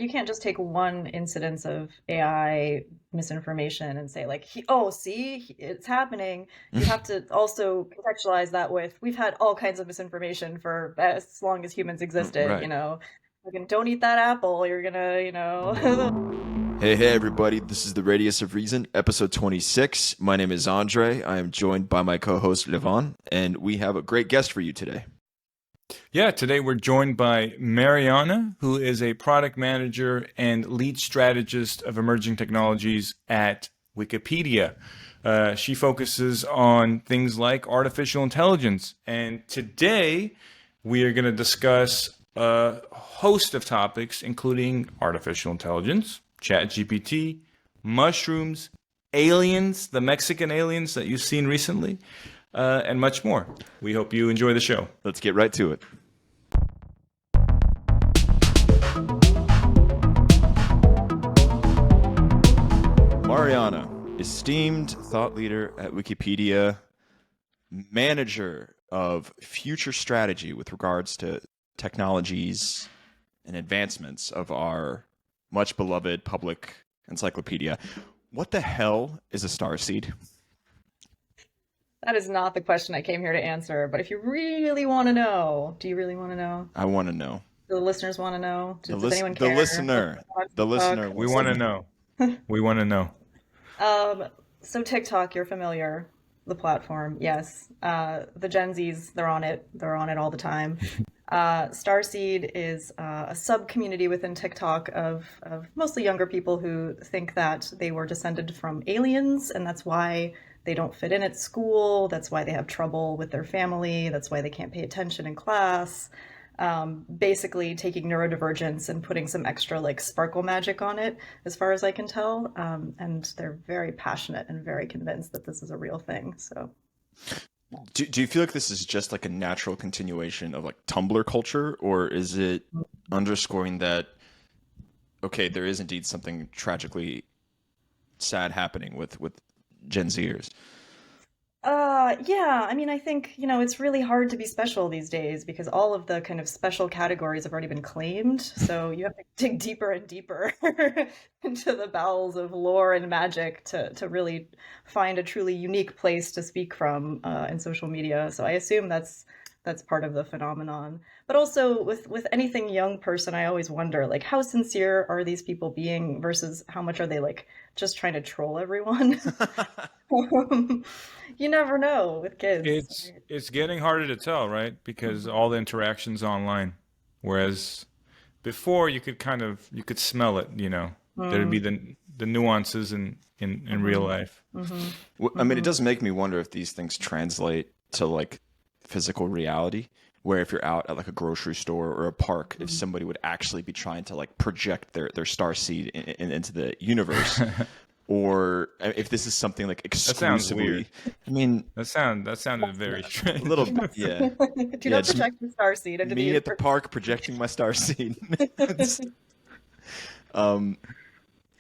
you can't just take one incidence of AI misinformation and say like, oh, see, it's happening. You have to also contextualize that with, we've had all kinds of misinformation for as long as humans existed, Right. Fucking don't eat that apple, you're gonna. Hey, everybody. This is the Radius of Reason, episode 26. My name is Andrey. I am joined by my co-host, Levon, and we have a great guest for you today. Yeah, today we're joined by Maryana, who is a product manager and lead strategist of emerging technologies at Wikipedia. She focuses on things like artificial intelligence. And today we are going to discuss a host of topics, including artificial intelligence, ChatGPT, mushrooms, aliens, the Mexican aliens that you've seen recently, and much more. We hope you enjoy the show. Let's get right to it. Maryana, esteemed thought leader at Wikipedia, manager of future strategy with regards to technologies and advancements of our much beloved public encyclopedia. What the hell is a starseed? That is not the question I came here to answer, but if you really want to know, do you really want to know? I want to know. Do the listeners want to know? Does anyone The care? listener. We want to know. We want to know. So TikTok, you're familiar, the platform, yes. The Gen Zs, they're on it. They're on it all the time. Starseed is a sub-community within TikTok of mostly younger people who think that they were descended from aliens, and that's why they don't fit in at school. That's why they have trouble with their family. That's why they can't pay attention in class. Basically taking neurodivergence and putting some extra like sparkle magic on it, as far as I can tell. And they're very passionate and very convinced that this is a real thing. So, do you feel like this is just like a natural continuation of like Tumblr culture, or is it underscoring that, okay, there is indeed something tragically sad happening with Gen Zers? Yeah, I mean, I think, it's really hard to be special these days because all of the kind of special categories have already been claimed. So you have to dig deeper and deeper into the bowels of lore and magic to really find a truly unique place to speak from in social media. So I assume that's part of the phenomenon. But also with anything young person, I always wonder, like, how sincere are these people being versus how much are they like just trying to troll everyone? You never know with kids. It's getting harder to tell, right? Because all the interactions online. Whereas before you could smell it, There'd be the nuances in real life. Well, I mean, it does make me wonder if these things translate to like physical reality, where if you're out at like a grocery store or a park, if somebody would actually be trying to like project their star seed into the universe, or if this is something like exclusively. That sounds weird. I mean, that sounded very strange. A little, yeah. Do not project the star seed into me at the park projecting my star seed.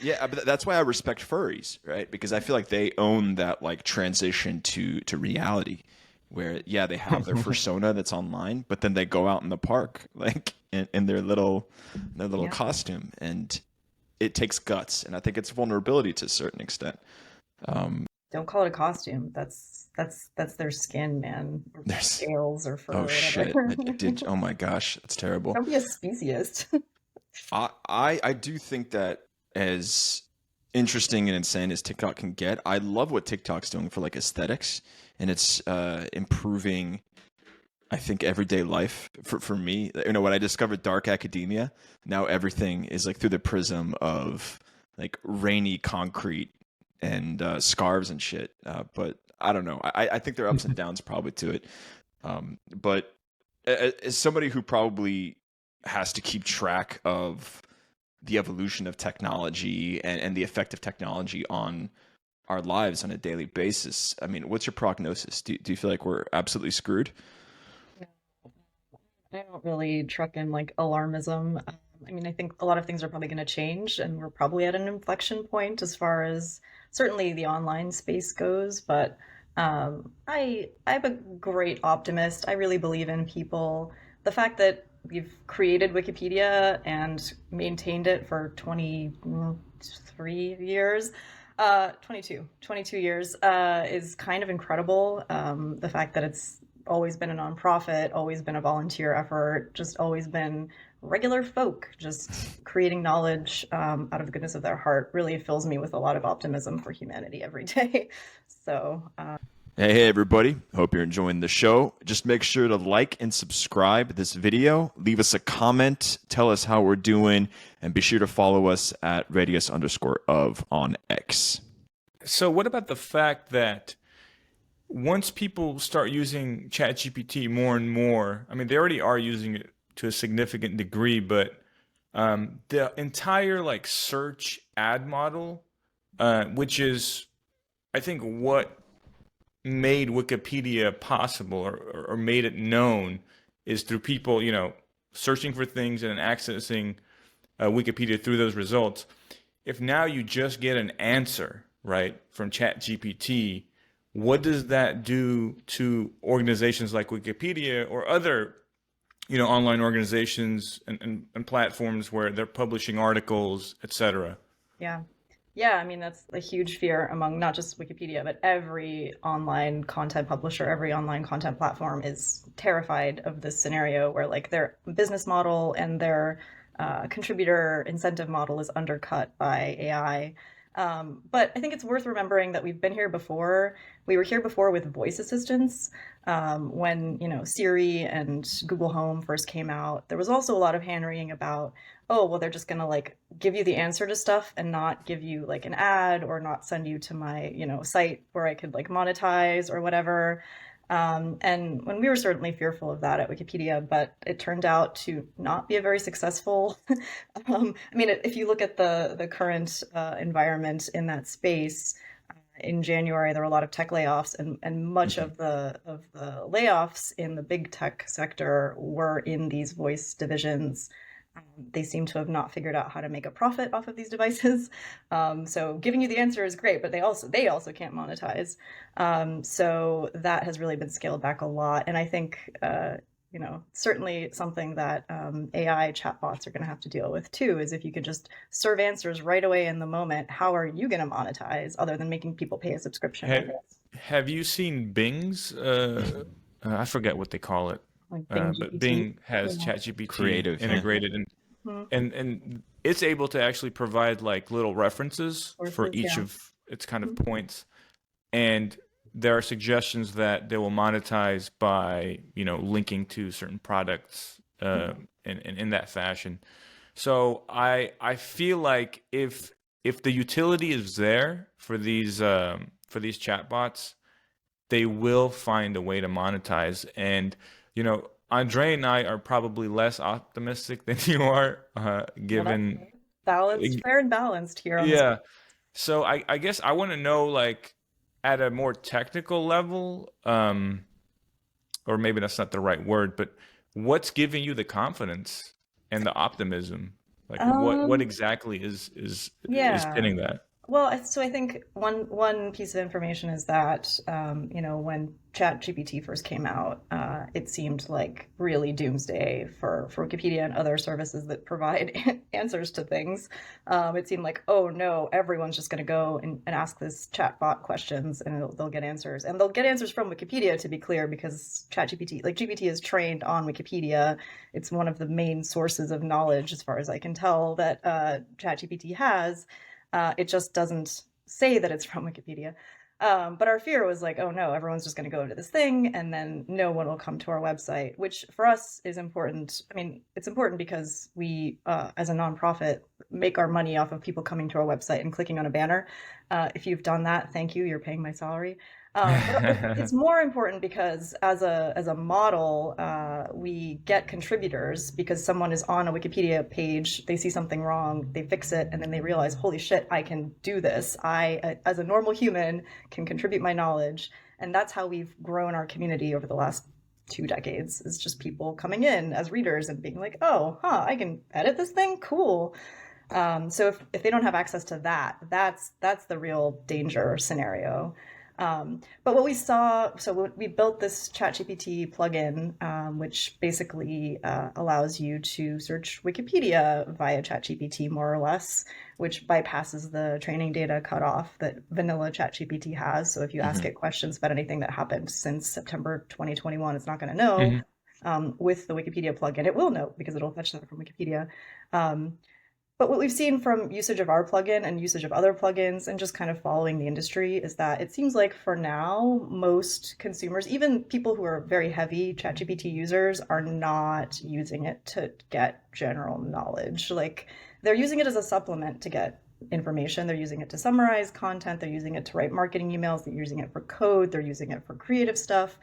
Yeah, but that's why I respect furries, right? Because I feel like they own that like transition to reality, where they have their persona that's online, but then they go out in the park like in their little costume, and it takes guts, and I think it's vulnerability to a certain extent. Don't call it a costume. That's their skin, man. Or their scales or fur. Oh or shit! I did. Oh my gosh, that's terrible. Don't be a speciesist. I do think that as interesting and insane as TikTok can get, I love what TikTok's doing for like aesthetics, and it's improving, I think, everyday life for me. When I discovered dark academia, now everything is like through the prism of like rainy concrete and scarves and shit. But I don't know. I think there are ups and downs probably to it. But as somebody who probably has to keep track of the evolution of technology and the effect of technology on our lives on a daily basis, I mean, what's your prognosis? Do you feel like we're absolutely screwed? I don't really truck in like alarmism. I mean, I think a lot of things are probably going to change, and we're probably at an inflection point as far as certainly the online space goes. But I'm a great optimist. I really believe in people. The fact that we've created Wikipedia and maintained it for 23 years. 22 years is kind of incredible. The fact that it's always been a nonprofit, always been a volunteer effort, just always been regular folk just creating knowledge out of the goodness of their heart really fills me with a lot of optimism for humanity every day. So, Hey, everybody. Hope you're enjoying the show. Just make sure to like and subscribe this video. Leave us a comment. Tell us how we're doing. And be sure to follow us at radius_of on X. So what about the fact that once people start using ChatGPT more and more, I mean, they already are using it to a significant degree, but the entire like search ad model, which is, I think, what made Wikipedia possible or made it known is through people, searching for things and accessing Wikipedia through those results. If now you just get an answer, right, from ChatGPT, what does that do to organizations like Wikipedia or other, online organizations and platforms where they're publishing articles, etc.? yeah. Yeah, I mean, that's a huge fear among not just Wikipedia, but every online content publisher, every online content platform is terrified of this scenario where like their business model and their contributor incentive model is undercut by AI. But I think it's worth remembering that we've been here before. We were here before with voice assistants. When, Siri and Google Home first came out, there was also a lot of hand-wringing about, oh, well, they're just gonna like give you the answer to stuff and not give you like an ad or not send you to my, site where I could like monetize or whatever. And when we were certainly fearful of that at Wikipedia, but it turned out to not be a very successful. I mean, if you look at the current environment in that space, in January there were a lot of tech layoffs, and much of the layoffs in the big tech sector were in these voice divisions. They seem to have not figured out how to make a profit off of these devices. So giving you the answer is great, but they also can't monetize. So that has really been scaled back a lot. And I think, certainly something that AI chatbots are going to have to deal with too, is if you can just serve answers right away in the moment, how are you going to monetize other than making people pay a subscription? Have you seen Bing's? I forget what they call it. Like But Bing has ChatGPT Creative, yeah. integrated, and it's able to actually provide like little references for each of its kind of points, and there are suggestions that they will monetize by linking to certain products in that fashion. So I feel like if the utility is there for these chatbots, they will find a way to monetize. And Andrey and I are probably less optimistic than you are, given balanced, fair and balanced here on yeah. So I guess I want to know, like, at a more technical level, or maybe that's not the right word, but what's giving you the confidence and the optimism? Like, what exactly is pinning that? Well, so I think one piece of information is that when ChatGPT first came out, it seemed like really doomsday for Wikipedia and other services that provide answers to things. It seemed like, oh no, everyone's just going to go and ask this chatbot questions and they'll get answers, and they'll get answers from Wikipedia, to be clear, because ChatGPT, like GPT, is trained on Wikipedia. It's one of the main sources of knowledge, as far as I can tell, that ChatGPT has. It just doesn't say that it's from Wikipedia. But our fear was like, oh no, everyone's just going to go to this thing and then no one will come to our website, which for us is important. I mean, it's important because we, as a nonprofit, make our money off of people coming to our website and clicking on a banner. If you've done that, thank you. You're paying my salary. But it's more important because as a model, we get contributors because someone is on a Wikipedia page, they see something wrong, they fix it, and then they realize, holy shit, I can do this. I, as a normal human, can contribute my knowledge. And that's how we've grown our community over the last 2 decades, is just people coming in as readers and being like, oh, I can edit this thing? Cool. So if they don't have access to that, that's the real danger scenario. But what we saw, so we built this ChatGPT plugin, which basically allows you to search Wikipedia via ChatGPT, more or less, which bypasses the training data cutoff that vanilla ChatGPT has. So if you ask Hmm. it questions about anything that happened since September 2021, it's not going to know. Hmm. With the Wikipedia plugin, it will know because it'll fetch that from Wikipedia. Um, but what we've seen from usage of our plugin and usage of other plugins and just kind of following the industry is that it seems like for now, most consumers, even people who are very heavy ChatGPT users, are not using it to get general knowledge. Like they're using it as a supplement to get information. They're using it to summarize content. They're using it to write marketing emails. They're using it for code. They're using it for creative stuff.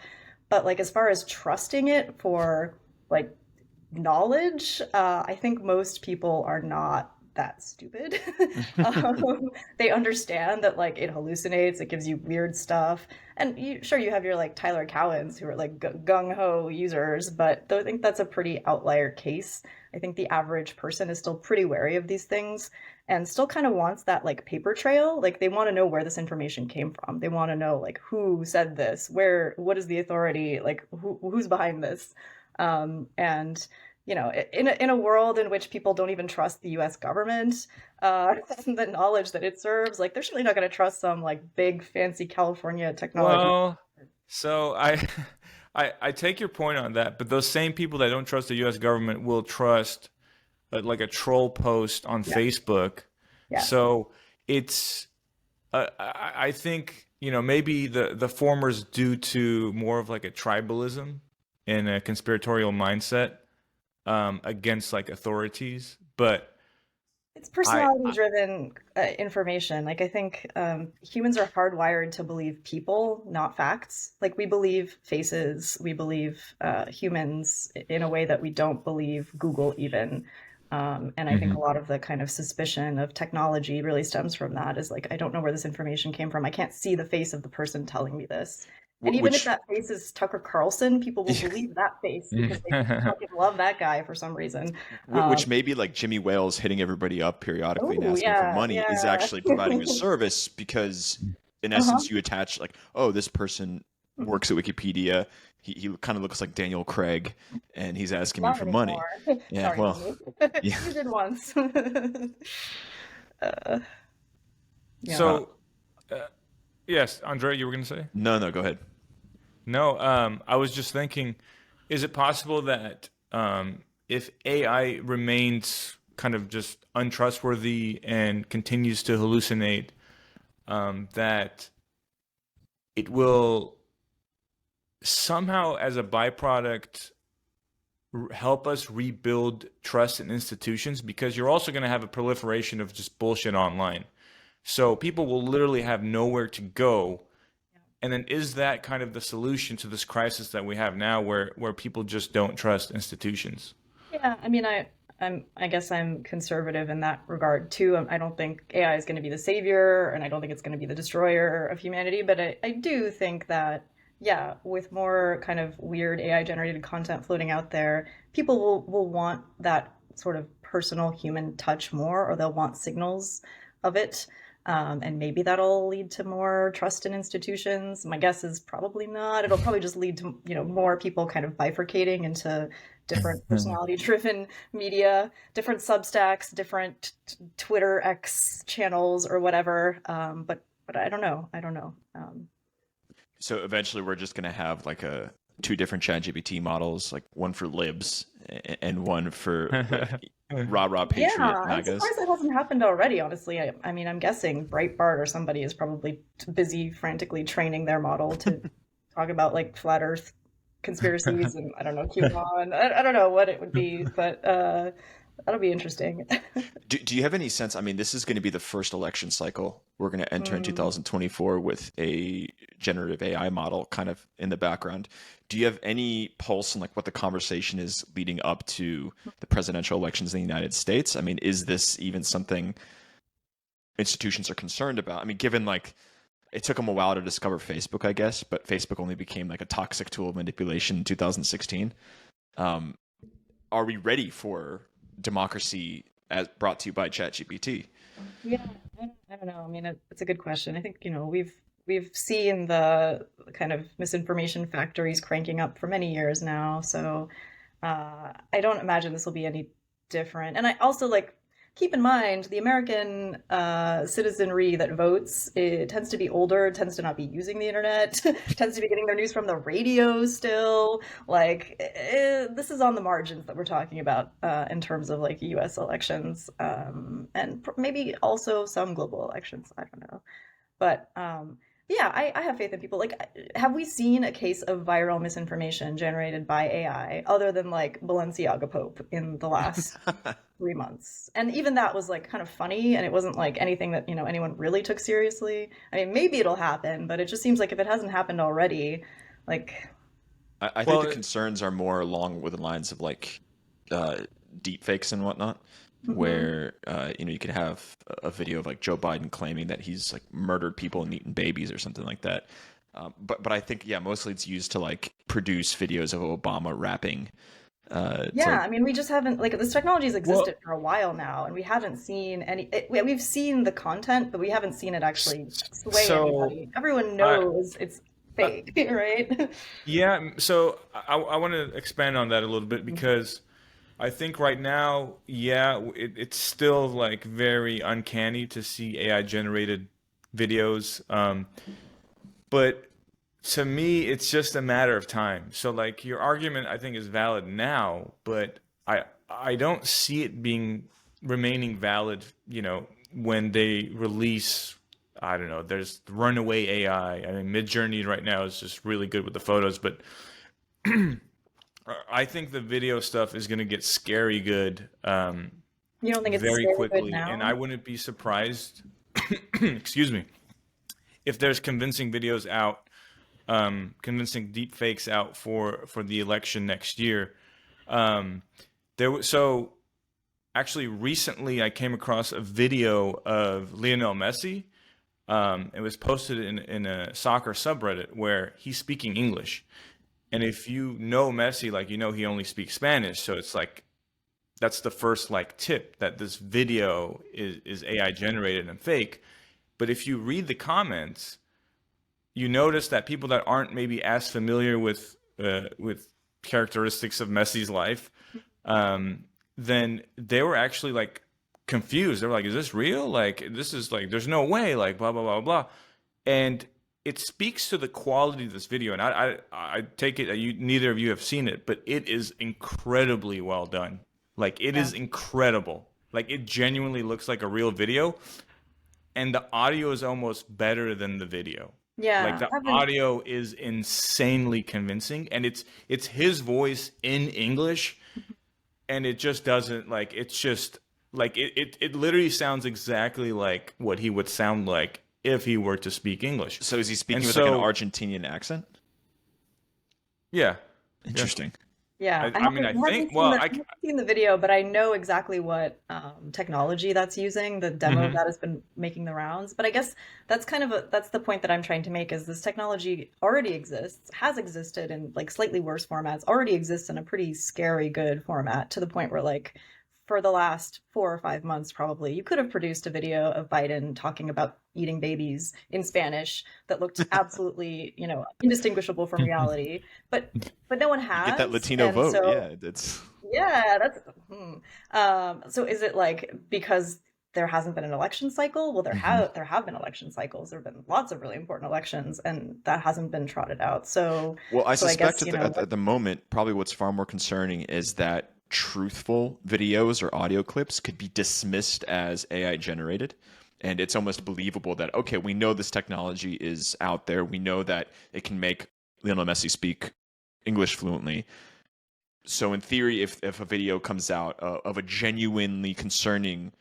But like as far as trusting it for like knowledge, I think most people are not that stupid. They understand that like it hallucinates, it gives you weird stuff, and sure you have your like Tyler Cowens who are like gung ho users, but I think that's a pretty outlier case. I think the average person is still pretty wary of these things and still kind of wants that like paper trail. Like they want to know where this information came from. They want to know like who said this, where, what is the authority, like who's behind this. And in a world in which people don't even trust the U.S. government, the knowledge that it serves, like they're certainly not going to trust some like big fancy California technology. Well, so I, I take your point on that, but those same people that don't trust the U.S. government will trust like a troll post on Yeah, Facebook. yeah. So it's I think maybe the former is due to more of like a tribalism and a conspiratorial mindset against like authorities, but It's I, personality I driven information. Like I think humans are hardwired to believe people, not facts. Like we believe faces, we believe humans in a way that we don't believe Google even. And I think a Mhm. lot of the kind of suspicion of technology really stems from that is like, I don't know where this information came from. I can't see the face of the person telling me this. And even if Which that face is Tucker Carlson, people will believe that face because they fucking love that guy for some reason. which Um, maybe like Jimmy Wales hitting everybody up periodically and oh, asking for yeah, money is yeah. actually providing a service because in Uh-huh. essence you attach like, oh, this person works at Wikipedia. He kind of looks like Daniel Craig and he's asking me Not for money. anymore. Yeah, Sorry, well, Jimmy. yeah. You did once. uh, yeah. Uh, So yes, Andre, you were going to say? no, no, go ahead. No, I was just thinking, is it possible that if AI remains kind of just untrustworthy and continues to hallucinate, that it will somehow, as a byproduct, help us rebuild trust in institutions? Because you're also going to have a proliferation of just bullshit online. So people will literally have nowhere to go. And then is that kind of the solution to this crisis that we have now where people just don't trust institutions? Yeah, I mean, I guess I'm conservative in that regard too. I don't think AI is going to be the savior, and I don't think it's going to be the destroyer of humanity. But I do think that, yeah, with more kind of weird AI generated content floating out there, people will want that sort of personal human touch more, or they'll want signals of it. And maybe that'll lead to more trust in institutions. My guess is probably not. It'll probably just lead to, more people kind of bifurcating into different personality driven media, different Substacks, different Twitter X channels or whatever. But I don't know. I don't know. So eventually we're just gonna have like a two different ChatGPT models, like one for libs and one for like rah rah Yeah, patriot I'm MAGAs. surprised that hasn't happened already, honestly. I mean, I'm guessing Breitbart or somebody is probably busy frantically training their model to talk about like flat Earth conspiracies and I don't know, QAnon. I don't know what it would be, but that'll be interesting. Do you have any sense? I mean, this is going to be the first election cycle we're going to enter in Mm. 2024 with a generative AI model kind of in the background. Do you have any pulse on like what the conversation is leading up to the presidential elections in the United States? I mean, is this even something institutions are concerned about? I mean, given like it took them a while to discover Facebook, I guess, but Facebook only became like a toxic tool of manipulation in 2016. Um, are we ready for democracy as brought to you by ChatGPT? Yeah, I don't know. I mean, it's a good question. I think, we've we've seen the kind of misinformation factories cranking up for many years now, so I don't imagine this will be any different. And I also like keep in mind the American citizenry that votes, it tends to be older, tends to not be using the internet, tends to be getting their news from the radio still. Like this is on the margins that we're talking about in terms of like U.S. elections, and maybe also some global elections. I don't know. But yeah, I have faith in people. Like, have we seen a case of viral misinformation generated by AI other than like Balenciaga Pope in the last 3 months? And even that was like kind of funny, and it wasn't like anything that, you know, anyone really took seriously. I mean, maybe it'll happen, but it just seems like if it hasn't happened already, like, I think the Well, concerns are more along with the lines of like uh, deep fakes and whatnot, mhm. where you could have a video of like Joe Biden claiming that he's like murdered people and eaten babies or something like that. But I think yeah, mostly it's used to like produce videos of Obama rapping to Yeah, like I mean, we just haven't like this technology has well, existed for a while now, and we haven't seen we've seen the content, but we haven't seen it actually sway so anybody. Everyone I, knows it's uh, fake, right? yeah, so I want to expand on that a little bit Mhm. because I think right now, yeah, it's still like very uncanny to see AI generated videos. But to me, it's just a matter of time. So like your argument, I think is valid now, but I don't see it being remaining valid, when they release, I don't know, there's runaway AI. I mean, Midjourney right now is just really good with the photos, but I think the video stuff is going to get scary good You don't think it's very scary good quickly, and I now? wouldn't be surprised, excuse me, if there's convincing videos out, convincing deep fakes out for the election next year. Um, so actually recently I came across a video of Lionel Messi. It was posted in a soccer subreddit where he's speaking English. And if you know Messi, like he only speaks Spanish, so it's like that's the first like tip that this video is AI generated and fake. But if you read the comments, you notice that people that aren't maybe as familiar with characteristics of Messi's life, um, then they were actually like confused. They were like, "Is this real? Like, this is like, there's no way." Like, blah blah blah blah, and it speaks to the quality of this video. And I take it that you neither of you have seen it, but it is incredibly well done. Like, it Yeah. is incredible. Like, it genuinely looks like a real video, and the audio is almost better than the video. Like Yeah, the I haven't. audio is insanely convincing, and it's his voice in English, and it just doesn't like it's just like it literally sounds exactly like what he would sound like if he were to speak English. so is he And speaking with like an so Argentinian accent? yeah, yeah. Interesting. Yeah, I mean, I think well, I haven't seen the video, but I know exactly what technology that's using, the demo mhm. that has been making the rounds. But I guess that's the point that I'm trying to make is this technology already exists, has existed in like slightly worse formats, already exists in a pretty scary good format to the point where like for the last 4 or 5 months probably you could have produced a video of Biden talking about eating babies in Spanish that looked absolutely, you know, indistinguishable from reality. But no one You get that has. Latino And vote. so, Yeah, that's yeah, that's so is it like because there hasn't been an election cycle? Well, Mhm. there have been election cycles. There have been lots of really important elections, and that hasn't been trotted out. Well, I So I suspect guess, at you the, know, at the moment, probably what's far more concerning is that truthful videos or audio clips could be dismissed as AI generated. And it's almost believable that, okay, we know this technology is out there. We know that it can make Lionel Messi speak English fluently. So, in theory, if a video comes out of a genuinely concerning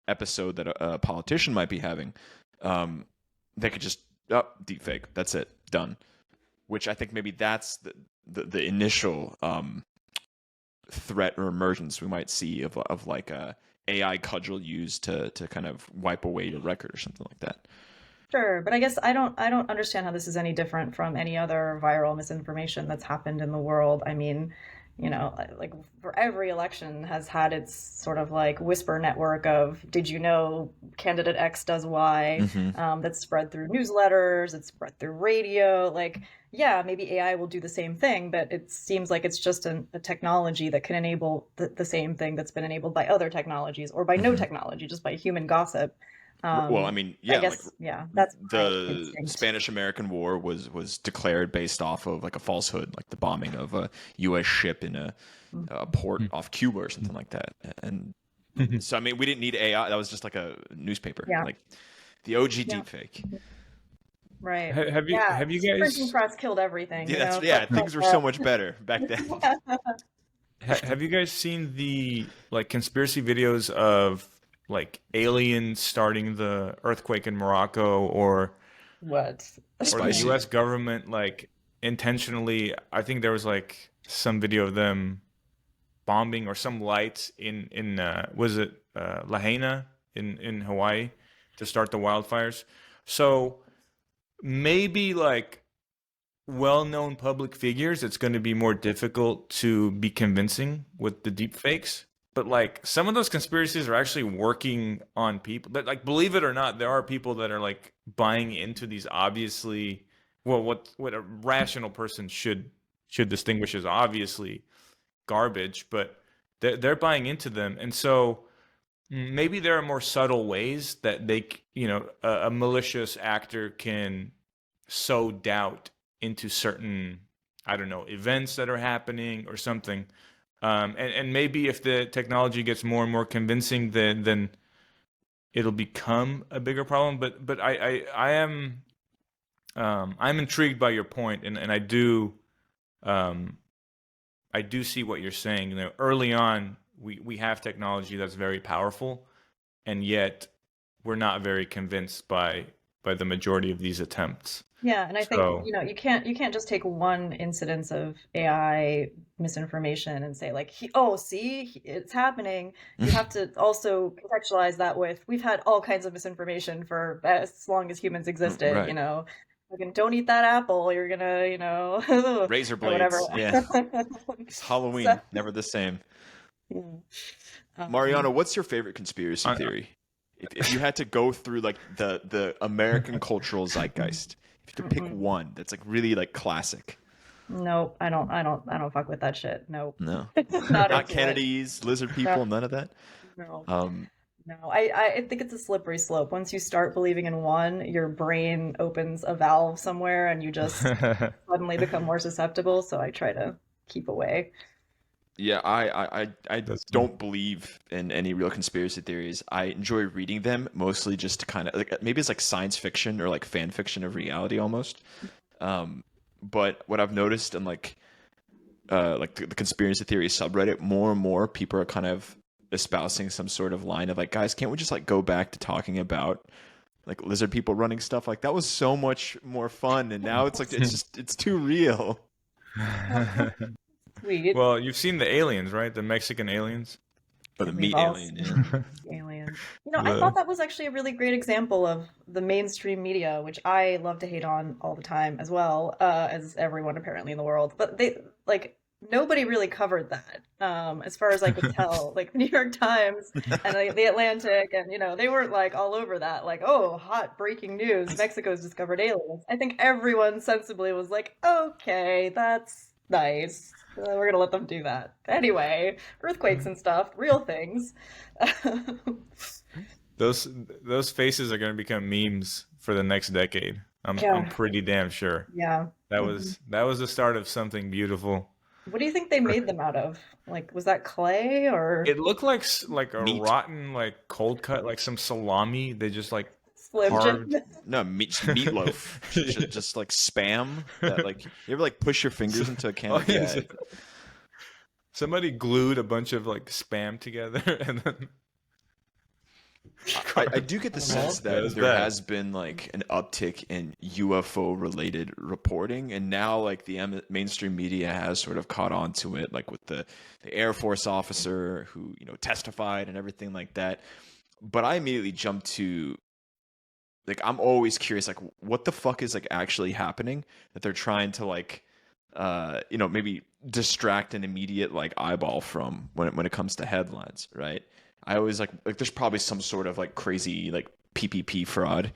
episode that a politician might be having, um, they could just, oh, deep fake. That's it. Done, which I think maybe that's the initial threat or emergence we might see of like a AI cudgel used to kind of wipe away your record or something like that. sure, but I guess I don't understand how this is any different from any other viral misinformation that's happened in the world. I mean, like for every election has had its sort of like whisper network of, did you know candidate X does Y? That's spread through newsletters, it's spread through radio. Like, yeah, maybe AI will do the same thing, but it seems like it's just a technology that can enable the same thing that's been enabled by other technologies or by no technology, just by human gossip. Well, I mean, yeah, I guess, yeah, that's my the instinct. Spanish-American War was declared based off of like a falsehood, like the bombing of a U.S. ship in a port off Cuba or something like that. And so, I mean, we didn't need AI. That was just like a newspaper, Yeah. like the OG Yeah. deepfake. Right. Have you Yeah, have you printing guys press killed everything, Yeah, you know? yeah, Stuff things were like so much better back then. that. have you guys seen the like conspiracy videos of like aliens starting the earthquake in Morocco, What? or the Spicy. US government like intentionally, I think there was like some video of them bombing or some lights in was it Lahaina in Hawaii to start the wildfires. So maybe like well-known public figures, it's going to be more difficult to be convincing with the deep fakes. But like some of those conspiracies are actually working on people. That, like, believe it or not, there are people that are like buying into these obviously, well, what a rational person should distinguish as obviously garbage, but they're buying into them, and so maybe there are more subtle ways that a malicious actor can sow doubt into certain, I don't know, events that are happening or something. And maybe if the technology gets more and more convincing, then it'll become a bigger problem. But I am I'm intrigued by your point, and um, I do see what you're saying. You know, early on, we have technology that's very powerful, and yet we're not very convinced by the majority of these attempts. Yeah, and I think, So you can't just take one incidence of AI misinformation and say like, oh, see, it's happening. You have to also contextualize that with, we've had all kinds of misinformation for as long as humans existed, Right. Fucking don't eat that apple, you're gonna, Razor or whatever. blades. Yeah. It's So, Halloween, never the same. yeah. Mariana, what's your favorite conspiracy I, theory? If you had to go through like the American cultural zeitgeist, if you had to pick Mm-mm. one that's like really like classic. Nope, I don't fuck with that shit. Nope. No. Not Not into it. Kennedys, lizard No, people, none of that. no. Um, No, I think it's a slippery slope. Once you start believing in one, your brain opens a valve somewhere and you just suddenly become more susceptible. So I try to keep away. yeah, I that's don't believe in any real conspiracy theories. I enjoy reading them mostly just to kind of like maybe it's like science fiction or like fan fiction of reality almost. But what I've noticed in like the conspiracy theory subreddit, more and more people are kind of espousing some sort of line of like, guys, can't we just like go back to talking about like lizard people running stuff? Like that was so much more fun, and now it's like it's too real. Sweet. Well, you've seen the aliens, right? The Mexican aliens. Or the We've meat all alien, yeah. seen aliens. I The thought that was actually a really great example of the mainstream media, which I love to hate on all the time as well, as everyone apparently in the world. But they like nobody really covered that, as far as I could tell. Like the New York Times and the Atlantic, and they weren't like all over that. Like, oh, hot breaking news: Mexico's discovered aliens. I think everyone sensibly was like, okay, that's nice. We're gonna let them do that. Anyway, earthquakes and stuff, real things. those those faces are going to become memes for the next decade. I'm Yeah, pretty damn sure. yeah. Mhm. That was the start of something beautiful. What do you think they made them out of? Like, was that clay or It looked like like a Meat. rotten like cold cut, like some salami. They just like Slim carved. Jim? No, just meatloaf. Just like spam that like you ever like push your fingers into a can Oh, of yes. yeah. Somebody glued a bunch of like spam together and then I do get the sense That that was there bad. has been like an uptick in UFO related reporting, and now like the mainstream media has sort of caught on to it, like with the Air Force officer who testified and everything like that. But I immediately jumped to like I'm always curious, like what the fuck is like actually happening that they're trying to like maybe distract an immediate like eyeball from when it comes to headlines, right? I always like there's probably some sort of like crazy like PPP fraud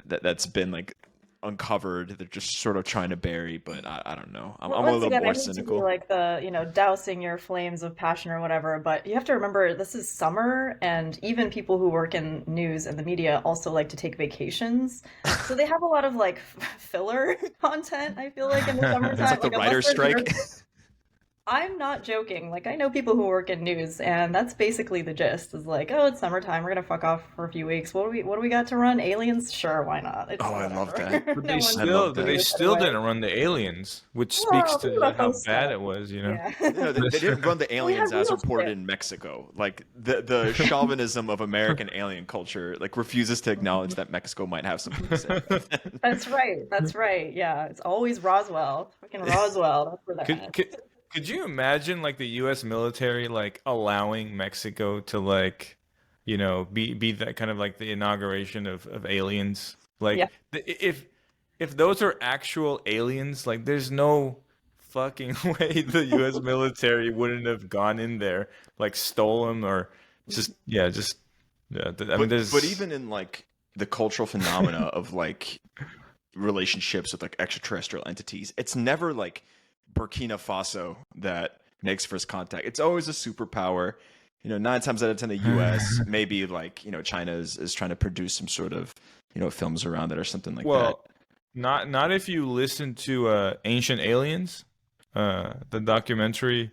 that's been like uncovered. They're just sort of trying to bury, but I don't know. I'm a Once little again, I more hate to be cynical. like the, dousing your flames of passion or whatever, but you have to remember this is summer, and even people who work in news and the media also like to take vacations. So they have a lot of like filler content, I feel like, in the It's summertime. like the Like, unless writer's they're there. strike. I'm not joking. Like, I know people who work in news, and that's basically the gist. Is like, oh, it's summertime. We're gonna fuck off for a few weeks. What do we got to run? Aliens? Sure, why not? It's Oh, I love whatever. that. But No I one's love gonna that. they do it still anyway. didn't run the aliens, which speaks Well, to how UFO bad stuff. it was, you know. Yeah. No, they didn't run the We aliens have as real reported shit. in Mexico. Like the chauvinism of American alien culture, like refuses to acknowledge that Mexico might have something to say about that. That's right. That's right. Yeah, it's always Roswell. Fucking Roswell. That's where they're Could at. could could you imagine like the U.S. military like allowing Mexico to like, be that kind of like the inauguration of aliens? Yeah. Like if those are actual aliens, like there's no fucking way the U.S. military wouldn't have gone in there, like stole them or just yeah. I mean, But there's even in like the cultural phenomena of like relationships with like extraterrestrial entities, it's never like Burkina Faso that makes first contact. It's always a superpower. 9 times out of 10, the U.S. maybe like China is trying to produce some sort of films around it or something like that. well, not if you listen to Ancient Aliens, the documentary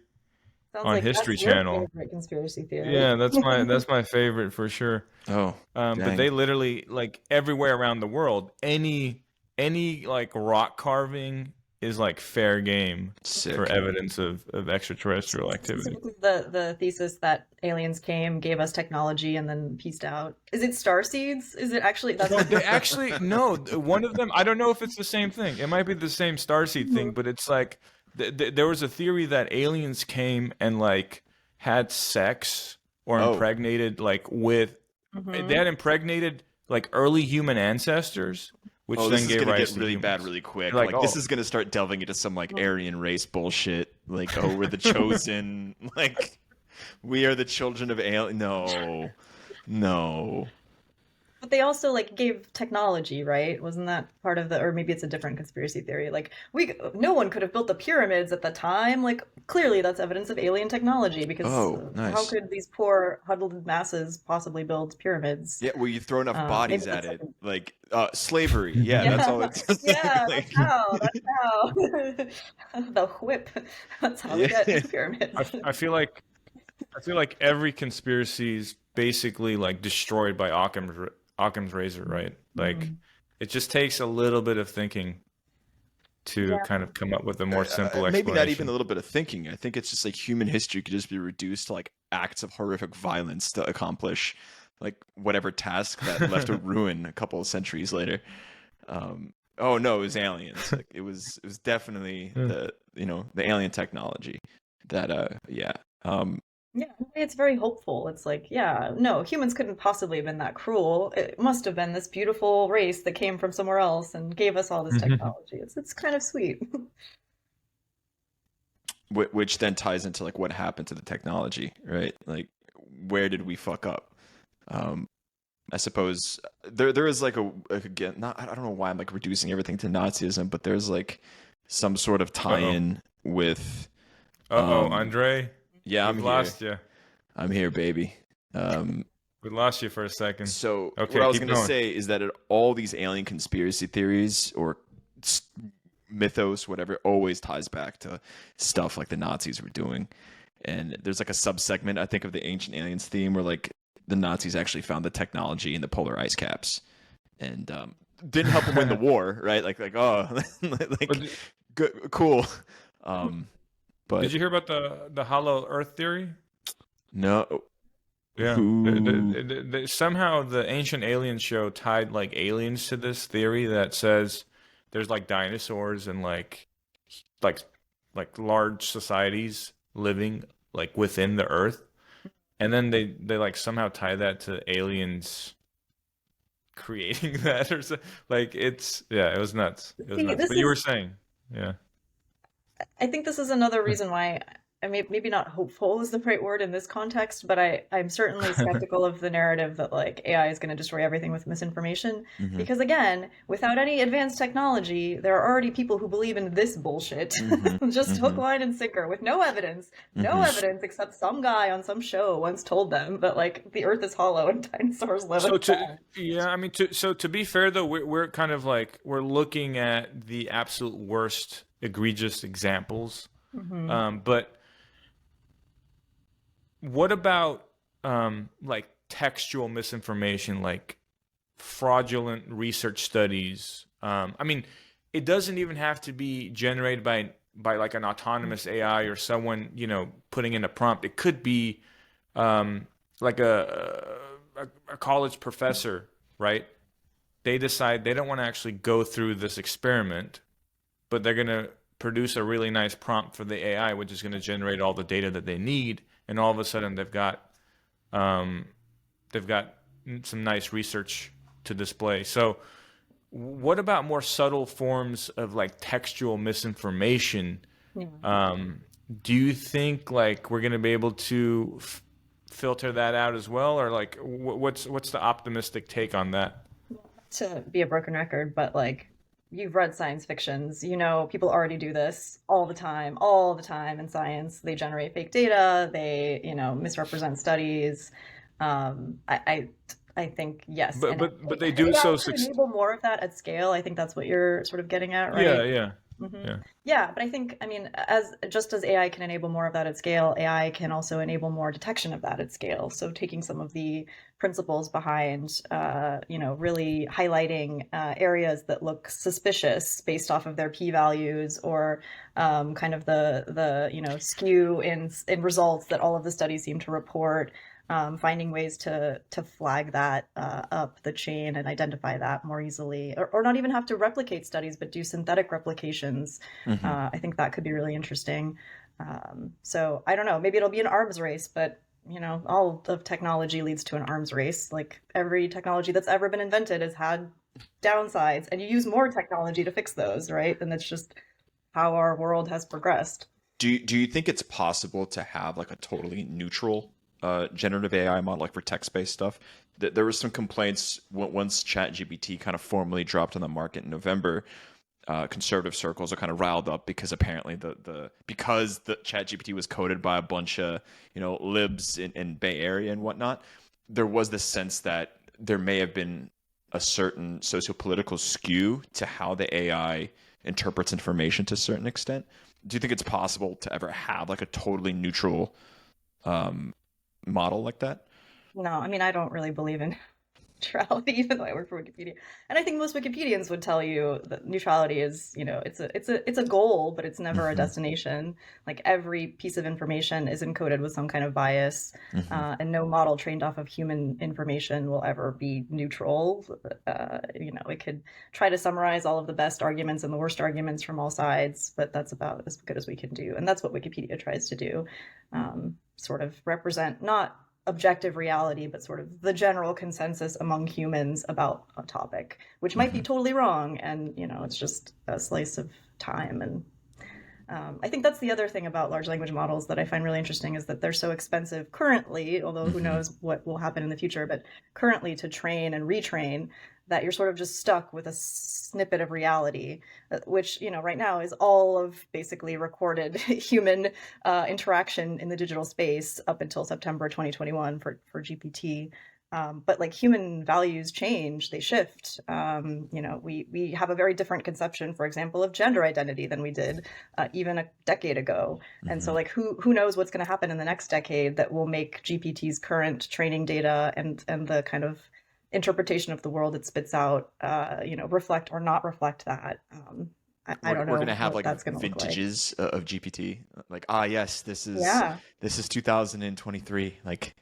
Sounds on like that's History your Channel. favorite conspiracy theory. Yeah, that's my favorite for sure. Oh, But dang, they literally like everywhere around the world, any like rock carving is like fair game for sick. evidence of extraterrestrial activity. Specifically, the thesis that aliens came, gave us technology, and then pieced out. Is it star seeds? Is it actually that's No, the they thesis? actually no. One of them, I don't know if it's the same thing. It might be the same starseed thing, but it's like there was a theory that aliens came and like had sex or Oh, impregnated like with they Hmm. had impregnated like early human ancestors, which oh, this then is gave gonna rise get to really bad humans. really They're quick. like, Like this oh, is gonna start delving into some like Aryan race bullshit. Like, oh, we're the chosen. Like, we are the children of alien. No, no. But they also like gave technology, right? Wasn't that part of the, or maybe it's a different conspiracy theory? Like no one could have built the pyramids at the time. Like clearly that's evidence of alien technology because Oh, how nice. could these poor huddled masses possibly build pyramids? Yeah, well, you throw enough Maybe bodies at that's it, something. like slavery. Yeah, that's Yeah, all it's yeah, that's like. how. That's how. The whip. That's how they Yeah. get pyramids. I feel like every conspiracy is basically like destroyed by Occam's razor, right? Like Mhm. it just takes a little bit of thinking to Yeah. kind of come up with a more simple Maybe not even a explanation. little bit of thinking. I think it's just like human history could just be reduced to like acts of horrific violence to accomplish like whatever task that left a ruin a couple of centuries later. Oh no, it was aliens. Like it was definitely Yeah. the alien technology that yeah. Yeah, it's very hopeful. It's like, yeah, no, humans couldn't possibly have been that cruel. It must have been this beautiful race that came from somewhere else and gave us all this technology. It's kind of sweet. Which then ties into like what happened to the technology, right? Like where did we fuck up? Um, I suppose there is like again, not I don't know why I'm like reducing everything to Nazism, but there's like some sort of Uh-oh. tie-in with Uh-oh, um Andre, yeah, we've lost you. I'm here, baby. Um, We lost you for a second. so what Okay, I was keep gonna going. say is that all these alien conspiracy theories or s- mythos, whatever, always ties back to stuff like the Nazis were doing. And there's like a subsegment, I think, of the Ancient Aliens theme where like the Nazis actually found the technology in the polar ice caps and didn't help them win the war, right? Like oh, But like good, cool. Um, did but you hear about the hollow Earth theory? no, Yeah. who? Somehow the Ancient Aliens show tied like aliens to this theory that says there's like dinosaurs and like like large societies living like within the Earth, and then they like somehow tie that to aliens creating that or so. Like it's yeah, it was nuts. It was See, nuts. this But you were is saying, yeah. I think this is another reason why I maybe not hopeful is the right word in this context, but I'm certainly skeptical of the narrative that like AI is going to destroy everything with misinformation. Hmm. Because again, without any advanced technology, there are already people who believe in this bullshit. Hmm. Just hook, Hmm. line, and sinker with no Hmm. evidence except some guy on some show once told them that like the earth is hollow and dinosaurs live in So a to ball. yeah, I mean to be fair though, we're kind of like we're looking at the absolute worst egregious examples. Hmm. But what about like textual misinformation, like fraudulent research studies? I mean, it doesn't even have to be generated by like an autonomous AI or someone, putting in a prompt. It could be like a college professor, right? They decide they don't want to actually go through this experiment, but they're going to produce a really nice prompt for the AI, which is going to generate all the data that they need, and all of a sudden um, they've got some nice research to display. So, what about more subtle forms of like textual misinformation? Yeah. Um, do you think like we're going to be able to filter that out as well, or like what's the optimistic take on that? To be a broken record, but like you've read science fictions, you know, people already do this all the time in science. They generate fake data, they, misrepresent studies. I think yes, But and but but they do AI so could enable more of that at scale. I think that's what you're sort of getting at, Yeah, right? yeah, Hmm. yeah. Yeah, but I think, I mean, as just as AI can enable more of that at scale, AI can also enable more detection of that at scale. So taking some of the principles behind, really highlighting areas that look suspicious based off of their p-values or kind of the skew in results that all of the studies seem to report, finding ways to flag that up the chain and identify that more easily, or not even have to replicate studies, but do synthetic replications. Hmm. I think that could be really interesting. So I don't know, maybe it'll be an arms race, but all of technology leads to an arms race. Like every technology that's ever been invented has had downsides, and you use more technology to fix those, right? And that's just how our world has progressed. Do you think it's possible to have like a totally neutral generative AI model, like for text-based stuff? There was some complaints once ChatGPT kind of formally dropped on the market in November. Conservative circles are kind of riled up because apparently because the ChatGPT was coded by a bunch of libs in Bay Area and whatnot. There was this sense that there may have been a certain sociopolitical skew to how the AI interprets information to a certain extent. Do you think it's possible to ever have like a totally neutral um, model like that? No, I mean, I don't really believe in neutrality, even though I work for Wikipedia. And I think most Wikipedians would tell you that neutrality is, it's a goal, but it's never a Hmm. destination. Like every piece of information is encoded with some kind of bias, Hmm. and no model trained off of human information will ever be neutral. It could try to summarize all of the best arguments and the worst arguments from all sides, but that's about as good as we can do. And that's what Wikipedia tries to do, sort of represent not objective reality, but sort of the general consensus among humans about a topic, which might be Hmm. totally wrong. And, it's just a slice of time. And I think that's the other thing about large language models that I find really interesting is that they're so expensive currently, although who Hmm. knows what will happen in the future, but currently to train and retrain, that you're sort of just stuck with a snippet of reality, which, right now is all of basically recorded human interaction in the digital space up until September 2021 for GPT. But like human values change, they shift. We have a very different conception, for example, of gender identity than we did even a decade ago. And so Hmm. like who knows what's going to happen in the next decade that will make GPT's current training data and the kind of interpretation of the world it spits out, reflect or not reflect that. I We're, don't we're gonna know have what like that's going to look like. vintages of GPT. Like, yes, Yeah. this is 2023. Like,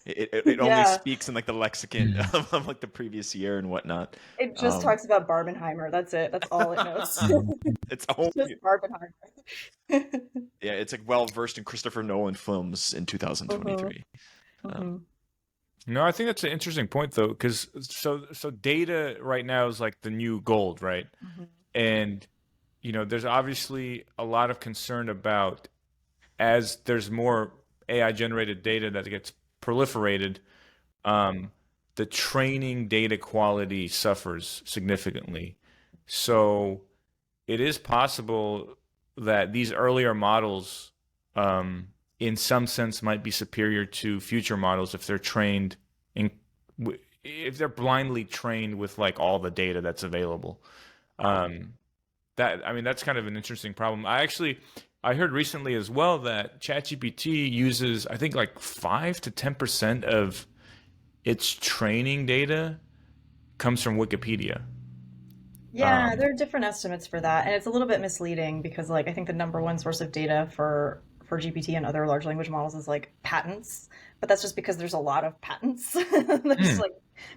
it only Yeah. speaks in like the lexicon Mm. of like the previous year and whatnot. It just Um, talks about Barbenheimer. That's it. That's all it knows. it's Just only Barbenheimer. yeah, it's like well versed in Christopher Nolan films in Hmm. 2023. Um, Hmm. No, I think that's an interesting point though, because so data right now is like the new gold, right? Hmm. And there's obviously a lot of concern about, as there's more AI generated data that gets proliferated, the training data quality suffers significantly. So it is possible that these earlier models, in some sense, might be superior to future models if they're trained in, if they're blindly trained with like all the data that's available. That's kind of an interesting problem. I heard recently as well that ChatGPT uses, I think, like 5 to 10% of its training data comes from Wikipedia. Yeah, there are different estimates for that, and it's a little bit misleading because, like, I think the number one source of data for GPT and other large language models is like patents, but that's just because there's a lot of patents. There's like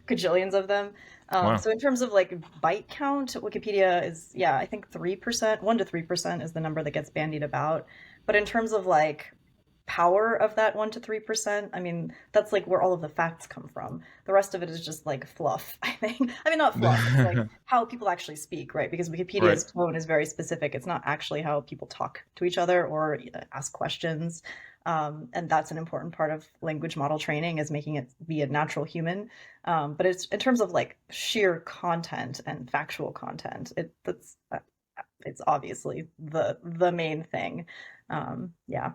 gajillions of them. Wow. So in terms of like byte count, Wikipedia is, yeah, I think 3%, 1 to 3% is the number that gets bandied about. But in terms of like power of that 1 to 3%, I mean, that's like where all of the facts come from. The rest of it is just like fluff, I think. I mean, not fluff, it's like how people actually speak, right? Because Right. Wikipedia's tone is very specific. It's not actually how people talk to each other or ask questions. And that's an important part of language model training, is making it be a natural human. But it's in terms of like sheer content and factual content, it's obviously the main thing. Yeah.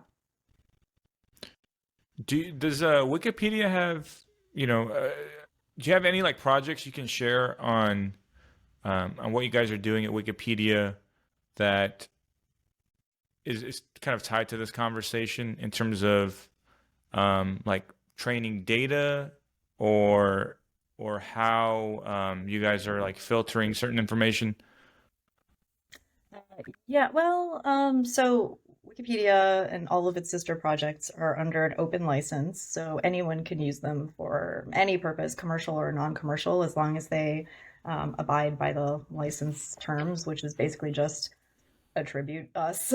Does Wikipedia have, do you have any like projects you can share on what you guys are doing at Wikipedia that is kind of tied to this conversation in terms of like training data, or how you guys are like filtering certain information? Yeah, well, so Wikipedia and all of its sister projects are under an open license, so anyone can use them for any purpose, commercial or non-commercial, as long as they abide by the license terms, which is basically just attribute us.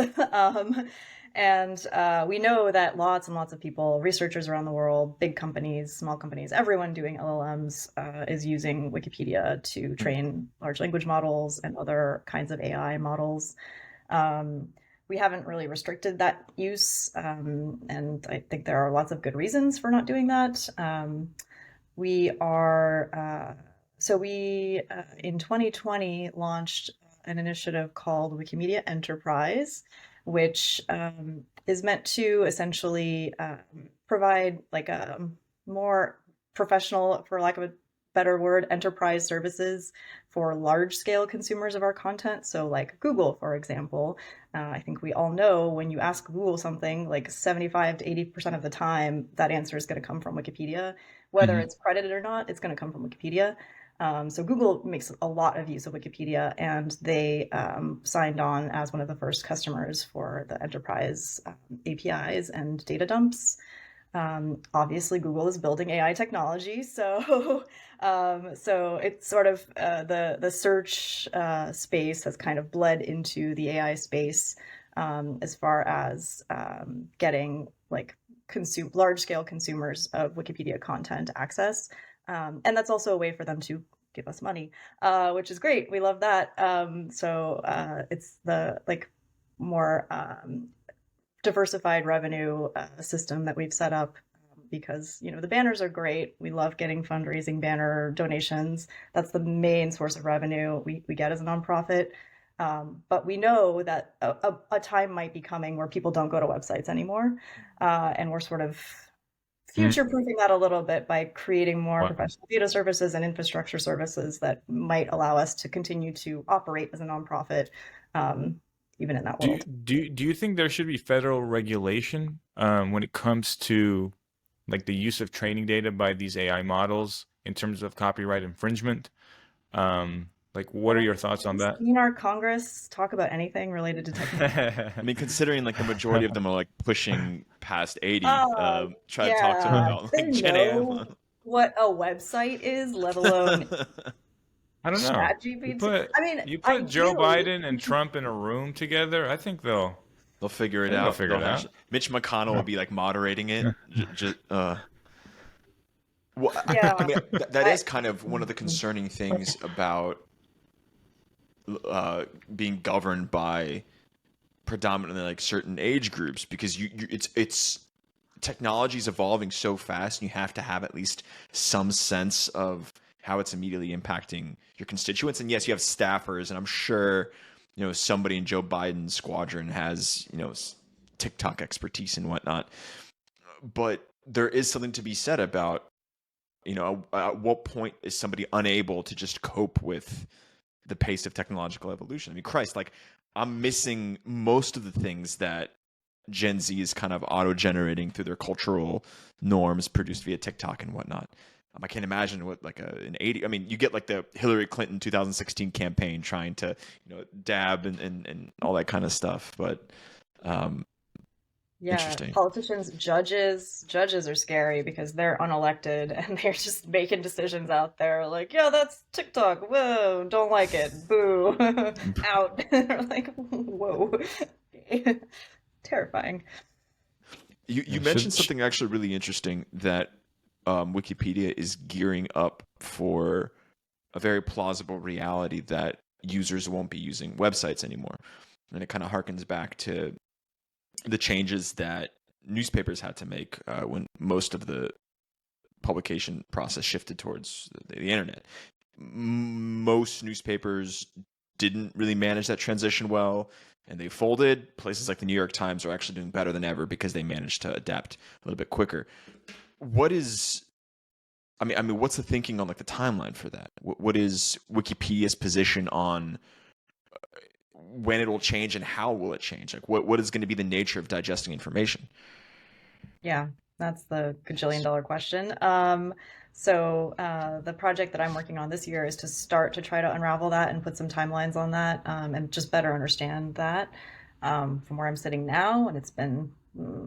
And we know that lots and lots of people, researchers around the world, big companies, small companies, everyone doing LLMs is using Wikipedia to train large language models and other kinds of AI models. Um, we haven't really restricted that use, and I think there are lots of good reasons for not doing that. We are so we in 2020 launched an initiative called Wikimedia Enterprise, which is meant to essentially provide like a more professional, for lack of a better word, enterprise services for large scale consumers of our content. So like Google, for example, I think we all know when you ask Google something, like 75 to 80% of the time, that answer is going to come from Wikipedia. Whether it's credited or not, it's going to come from Wikipedia. So Google makes a lot of use of Wikipedia, and they signed on as one of the first customers for the enterprise APIs and data dumps. Obviously, Google is building AI technology, so so it's sort of the search space has kind of bled into the AI space, as far as getting like large scale consumers of Wikipedia content access. And that's also a way for them to give us money, which is great. We love that. So it's the like more diversified revenue system that we've set up, because the banners are great. We love getting fundraising banner donations. That's the main source of revenue we get as a nonprofit. But we know that a time might be coming where people don't go to websites anymore, and we're sort of future-proofing that a little bit by creating more Wow. professional data services and infrastructure services that might allow us to continue to operate as a nonprofit, even in that world. Do you think there should be federal regulation when it comes to like the use of training data by these AI models in terms of copyright infringement? Like, what are your thoughts on that? Seen our Congress talk about anything related to technology? I mean, considering like the majority of them are like pushing past 80, try to talk to them Yeah, about they like Gen AI. know what a website is, let alone I don't know. ChatGPT. I mean, You put Joe ideally, Biden and Trump in a room together. I think They'll figure it they'll out. figure it out. Mitch McConnell will be like moderating it. Well, I yeah. mean, that I, is kind of one of the concerning things about being governed by predominantly like certain age groups, because it's technology is evolving so fast, and you have to have at least some sense of how it's immediately impacting your constituents. And yes, you have staffers, and I'm sure somebody in Joe Biden's squadron has TikTok expertise and whatnot. But there is something to be said about at what point is somebody unable to just cope with the pace of technological evolution? I mean, Christ, like I'm missing most of the things that Gen Z is kind of auto-generating through their cultural norms produced via TikTok and whatnot. I can't imagine what like an 80. I mean, you get like the Hillary Clinton 2016 campaign trying to dab and all that kind of stuff, but Yeah, interesting. politicians, judges are scary because they're unelected and they're just making decisions out there like, yeah, that's TikTok. Whoa, don't like it. Boo. Out. They're like, whoa. Terrifying. You mentioned something actually really interesting, that Wikipedia is gearing up for a very plausible reality that users won't be using websites anymore. And it kind of harkens back to the changes that newspapers had to make when most of the publication process shifted towards the internet. Most newspapers didn't really manage that transition well, and they folded. Places like the New York Times are actually doing better than ever because they managed to adapt a little bit quicker. What's the thinking on like the timeline for that? What is Wikipedia's position on when it will change, and how will it change? Like what is going to be the nature of digesting information? Yeah, that's the gajillion-dollar question. The project that I'm working on this year is to start to try to unravel that and put some timelines on that, and just better understand that from where I'm sitting now. And it's been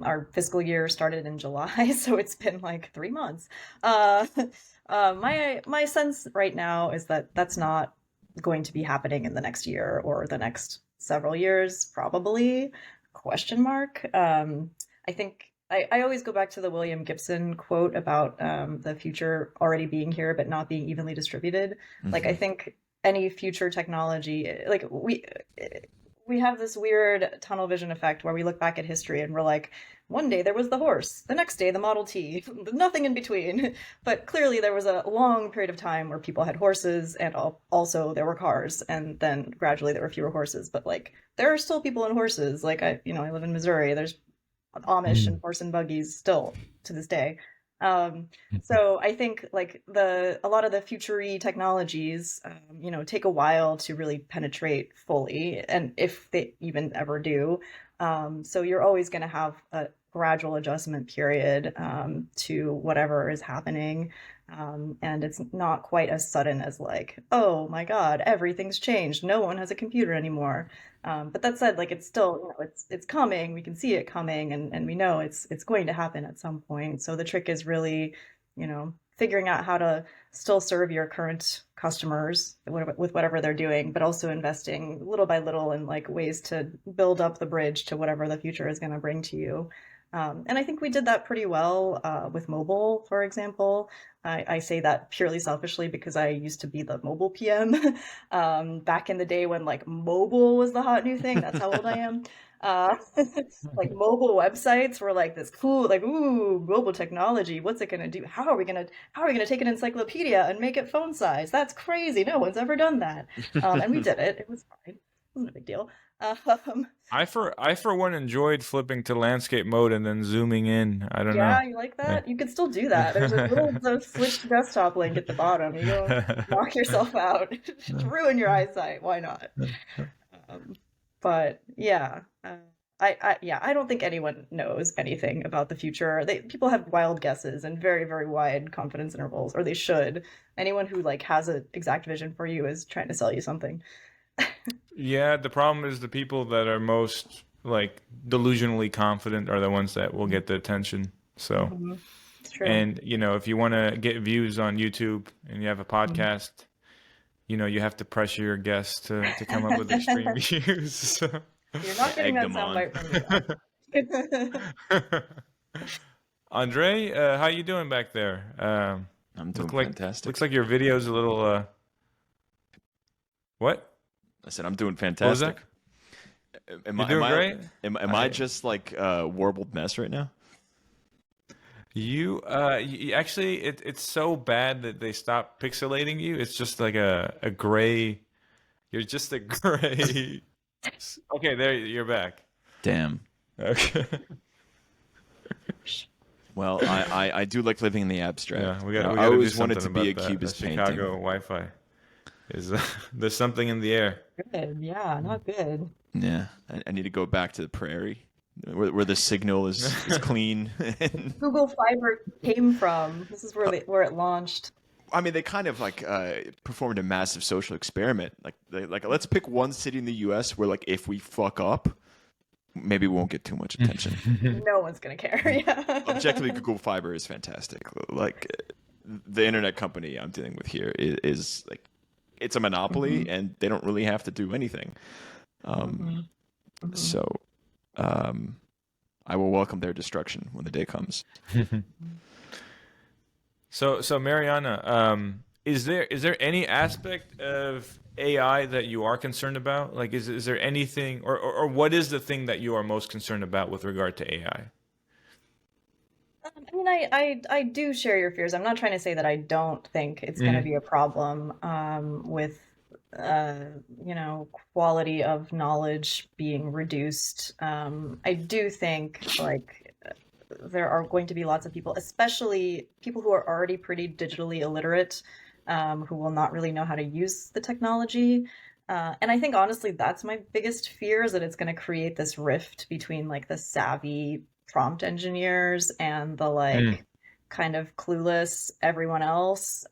our fiscal year started in July, so it's been like 3 months. My sense right now is that that's not going to be happening in the next year or the next several years, probably. Question mark. I think I always go back to the William Gibson quote about the future already being here but not being evenly distributed. Like I think any future technology, like we have this weird tunnel vision effect where we look back at history and we're like, one day there was the horse, the next day the Model T, nothing in between. But clearly there was a long period of time where people had horses, and also there were cars, and then gradually there were fewer horses. But like there are still people in horses. Like I live in Missouri. There's Amish and horse and buggies still to this day. So I think like a lot of the future-y technologies, take a while to really penetrate fully, and if they even ever do. So you're always going to have a gradual adjustment period to whatever is happening. And it's not quite as sudden as like, oh my God, everything's changed. No one has a computer anymore. But that said, like it's still, it's coming. We can see it coming, and we know it's going to happen at some point. So the trick is really, figuring out how to still serve your current customers with whatever they're doing, but also investing little by little in like ways to build up the bridge to whatever the future is going to bring to you. And I think we did that pretty well with mobile, for example. I say that purely selfishly because I used to be the mobile PM back in the day when like mobile was the hot new thing. That's how old I am. Like mobile websites were like this cool, like, ooh, mobile technology. What's it gonna do? How are we gonna take an encyclopedia and make it phone size? That's crazy. No one's ever done that. And we did it. It was fine. It wasn't a big deal. I for one enjoyed flipping to landscape mode and then zooming in. I don't know. Yeah, you like that? You can still do that. There's a little switch to desktop link at the bottom. You go knock yourself out. Just ruin your eyesight. Why not? But yeah, I don't think anyone knows anything about the future. People have wild guesses and very, very wide confidence intervals, or they should. Anyone who like has an exact vision for you is trying to sell you something. Yeah, the problem is the people that are most like delusionally confident are the ones that will get the attention. So, It's true. and if you want to get views on YouTube and you have a podcast, you have to pressure your guests to come up with extreme views. So. You're not getting that soundbite from me. Andre, how you doing back there? I'm doing fantastic. Looks like your video's a little what? I said I'm doing What was that? fantastic. Am You're I am doing I great. am I I just like a warbled mess right now? actually, it's so bad that they stopped pixelating you. It's just like a gray. You're just a gray. Okay, there you're back. Damn. Okay. Well, I do like living in the abstract. Yeah, we You got know, we I got to do always wanted something to be a about that. The cubist painting. Chicago Wi-Fi is there's something in the air. Good. Yeah, not good. Yeah, I need to go back to the prairie where the signal is clean. And Google Fiber came from. This is where it launched. I mean, they kind of like performed a massive social experiment. Like let's pick one city in the U.S. where like if we fuck up, maybe we won't get too much attention. No one's gonna care. Objectively, Yeah. Google Fiber is fantastic. Like the internet company I'm dealing with here is like it's a monopoly, hmm and they don't really have to do anything. Um, hmm hmm so I will welcome their destruction when the day comes. So Mariana, is there any aspect of AI that you are concerned about? Like, is there anything, or what is the thing that you are most concerned about with regard to AI? I mean, I do share your fears. I'm not trying to say that I don't think it's going to Hmm. be a problem with uh, quality of knowledge being reduced. I do think like there are going to be lots of people, especially people who are already pretty digitally illiterate, who will not really know how to use the technology. And I think honestly, that's my biggest fear is that it's going to create this rift between like the savvy prompt engineers and the Mm. like kind of clueless everyone else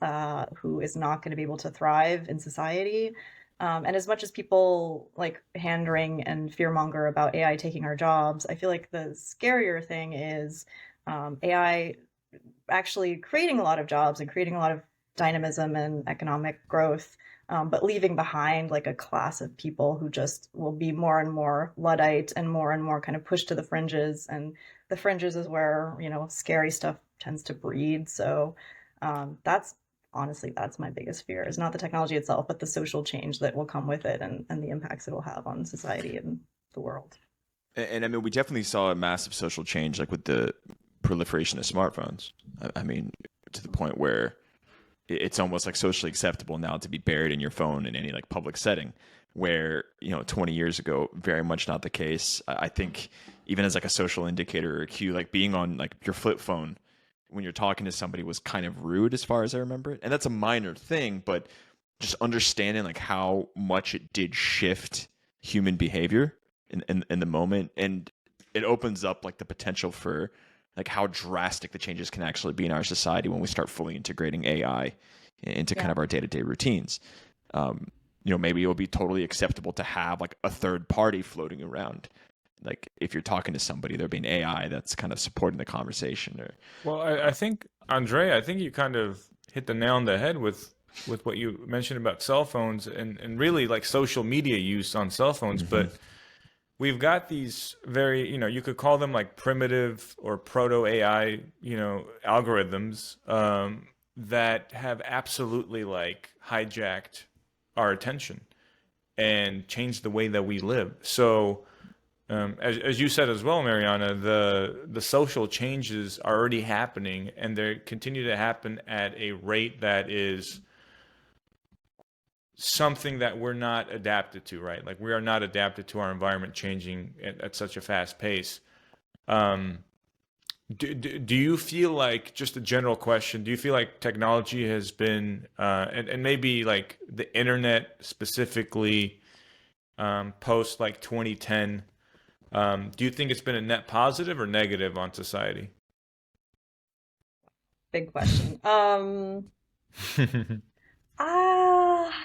who is not going to be able to thrive in society. And as much as people like hand wring and fearmonger about AI taking our jobs, I feel like the scarier thing is AI actually creating a lot of jobs and creating a lot of dynamism and economic growth, but leaving behind like a class of people who just will be more and more Luddite and more kind of pushed to the fringes. And the fringes is where, scary stuff tends to breed. So that's honestly, that's my biggest fear is not the technology itself, but the social change that will come with it and the impacts it will have on society and the world. And I mean, we definitely saw a massive social change, like with the proliferation of smartphones. I mean, to the point where it's almost like socially acceptable now to be buried in your phone in any like public setting, where 20 years ago, very much not the case. I think even as like a social indicator or a cue, like being on like your flip phone when you're talking to somebody was kind of rude, as far as I remember it. And that's a minor thing, but just understanding like how much it did shift human behavior in the moment, and it opens up like the potential for like how drastic the changes can actually be in our society when we start fully integrating AI into kind Yeah. of our day-to-day routines. um, maybe it will be totally acceptable to have like a third party floating around, like if you're talking to somebody there'll be an AI that's kind of supporting the conversation. Or Well, I think Andre, I think you kind of hit the nail on the head with what you mentioned about cell phones and really like social media use on cell phones. Mhm. But we've got these very, you could call them like primitive or proto AI, algorithms that have absolutely like hijacked our attention and changed the way that we live. So, as you said as well, Mariana, the social changes are already happening, and they continue to happen at a rate that is something that we're not adapted to, right? Like we are not adapted to our environment changing at such a fast pace. Um, do you feel like, just a general question, do you feel like technology has been, and maybe like the internet specifically, post like 2010, do you think it's been a net positive or negative on society? Big question. I Ah,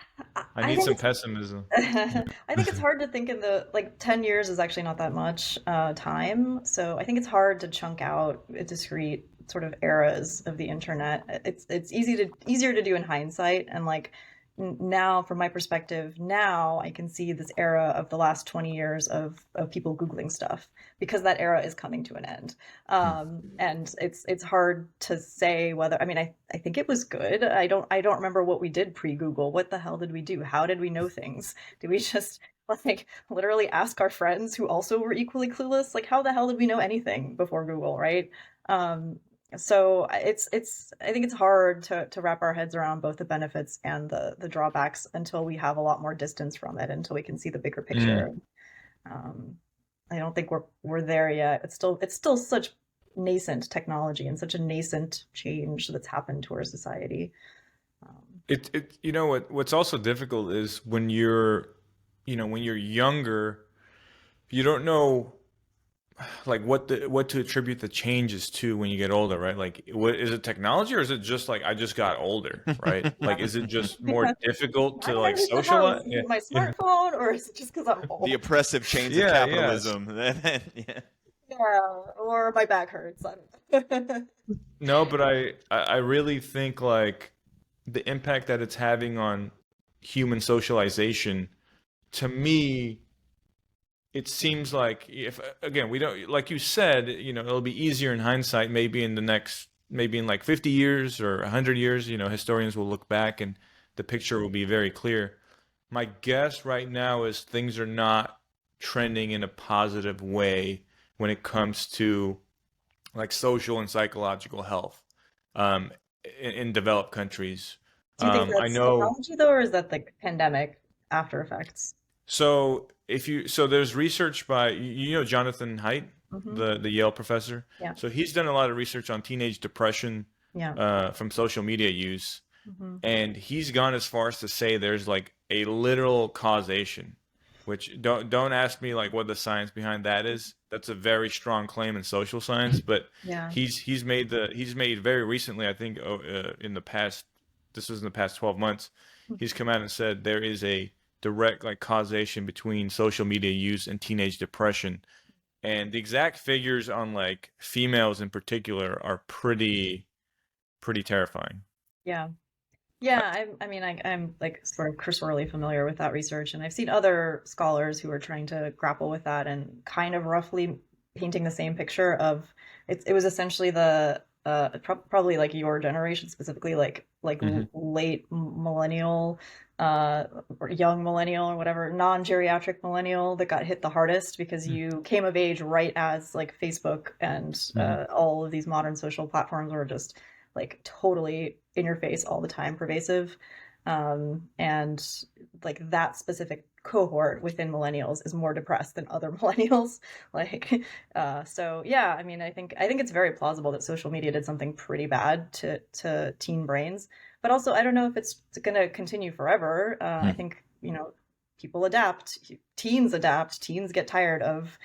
I need think some it's pessimism. I think it's hard to think in the like 10 years is actually not that much time. So I think it's hard to chunk out discrete sort of eras of the internet. It's easier to do in hindsight and like now, from my perspective, now I can see this era of the last 20 years of people Googling stuff, because that era is coming to an end. And it's hard to say whether, I mean, I think it was good. I don't remember what we did pre-Google. What the hell did we do? How did we know things? Did we just like literally ask our friends who also were equally clueless? Like, how the hell did we know anything before Google, right? So I think it's hard to wrap our heads around both the benefits and the drawbacks until we have a lot more distance from it, until we can see the bigger picture. Um, I don't think we're there yet. It's still such nascent technology and such a nascent change that's happened to our society. You know what's also difficult is when you're, when you're younger, you don't know like what to attribute the changes to when you get older, right? Like, what is it, technology, or is it just like I just got older, right? Like, is it just more difficult Why to did I like leave the house? socialize? Is Yeah, it my yeah, smartphone, or is it just because I'm The old? oppressive chains of yeah, yeah. capitalism. Yeah. Yeah, or my back hurts. I don't know. No, but I really think like the impact that it's having on human socialization, to me, it seems like, if again we don't, like you said, it'll be easier in hindsight, maybe in the next, maybe in like 50 years or 100 years, historians will look back and the picture will be very clear. My guess right now is things are not trending in a positive way when it comes to like social and psychological health, um, in developed countries. Do you think I that's know. technology though, or is that like pandemic after effects? So there's research by, Jonathan Haidt, Hmm. the Yale professor. Yeah, So he's done a lot of research on teenage depression, yeah. from social media use, Hmm. and he's gone as far as to say there's like a literal causation. Which, don't ask me like what the science behind that is. That's a very strong claim in social science, but Yeah. he's made very recently, I think, in the past, this was in the past 12 months, he's come out and said there is a direct like causation between social media use and teenage depression. And the exact figures on like females in particular are pretty terrifying. Yeah. I, Yeah, I'm like sort of cursorily familiar with that research, and I've seen other scholars who are trying to grapple with that and kind of roughly painting the same picture of it. It was essentially the probably like your generation specifically, like Mhm, late millennial, uh, or young millennial or whatever, non-geriatric millennial that got hit the hardest because you came of age right as like Facebook and mhm, all of these modern social platforms were just like totally in your face all the time, pervasive. And like that specific cohort within millennials is more depressed than other millennials. Like, so yeah, I think it's very plausible that social media did something pretty bad to teen brains. But also, I don't know if it's going to continue forever. I mhm. think, people adapt, teens get tired of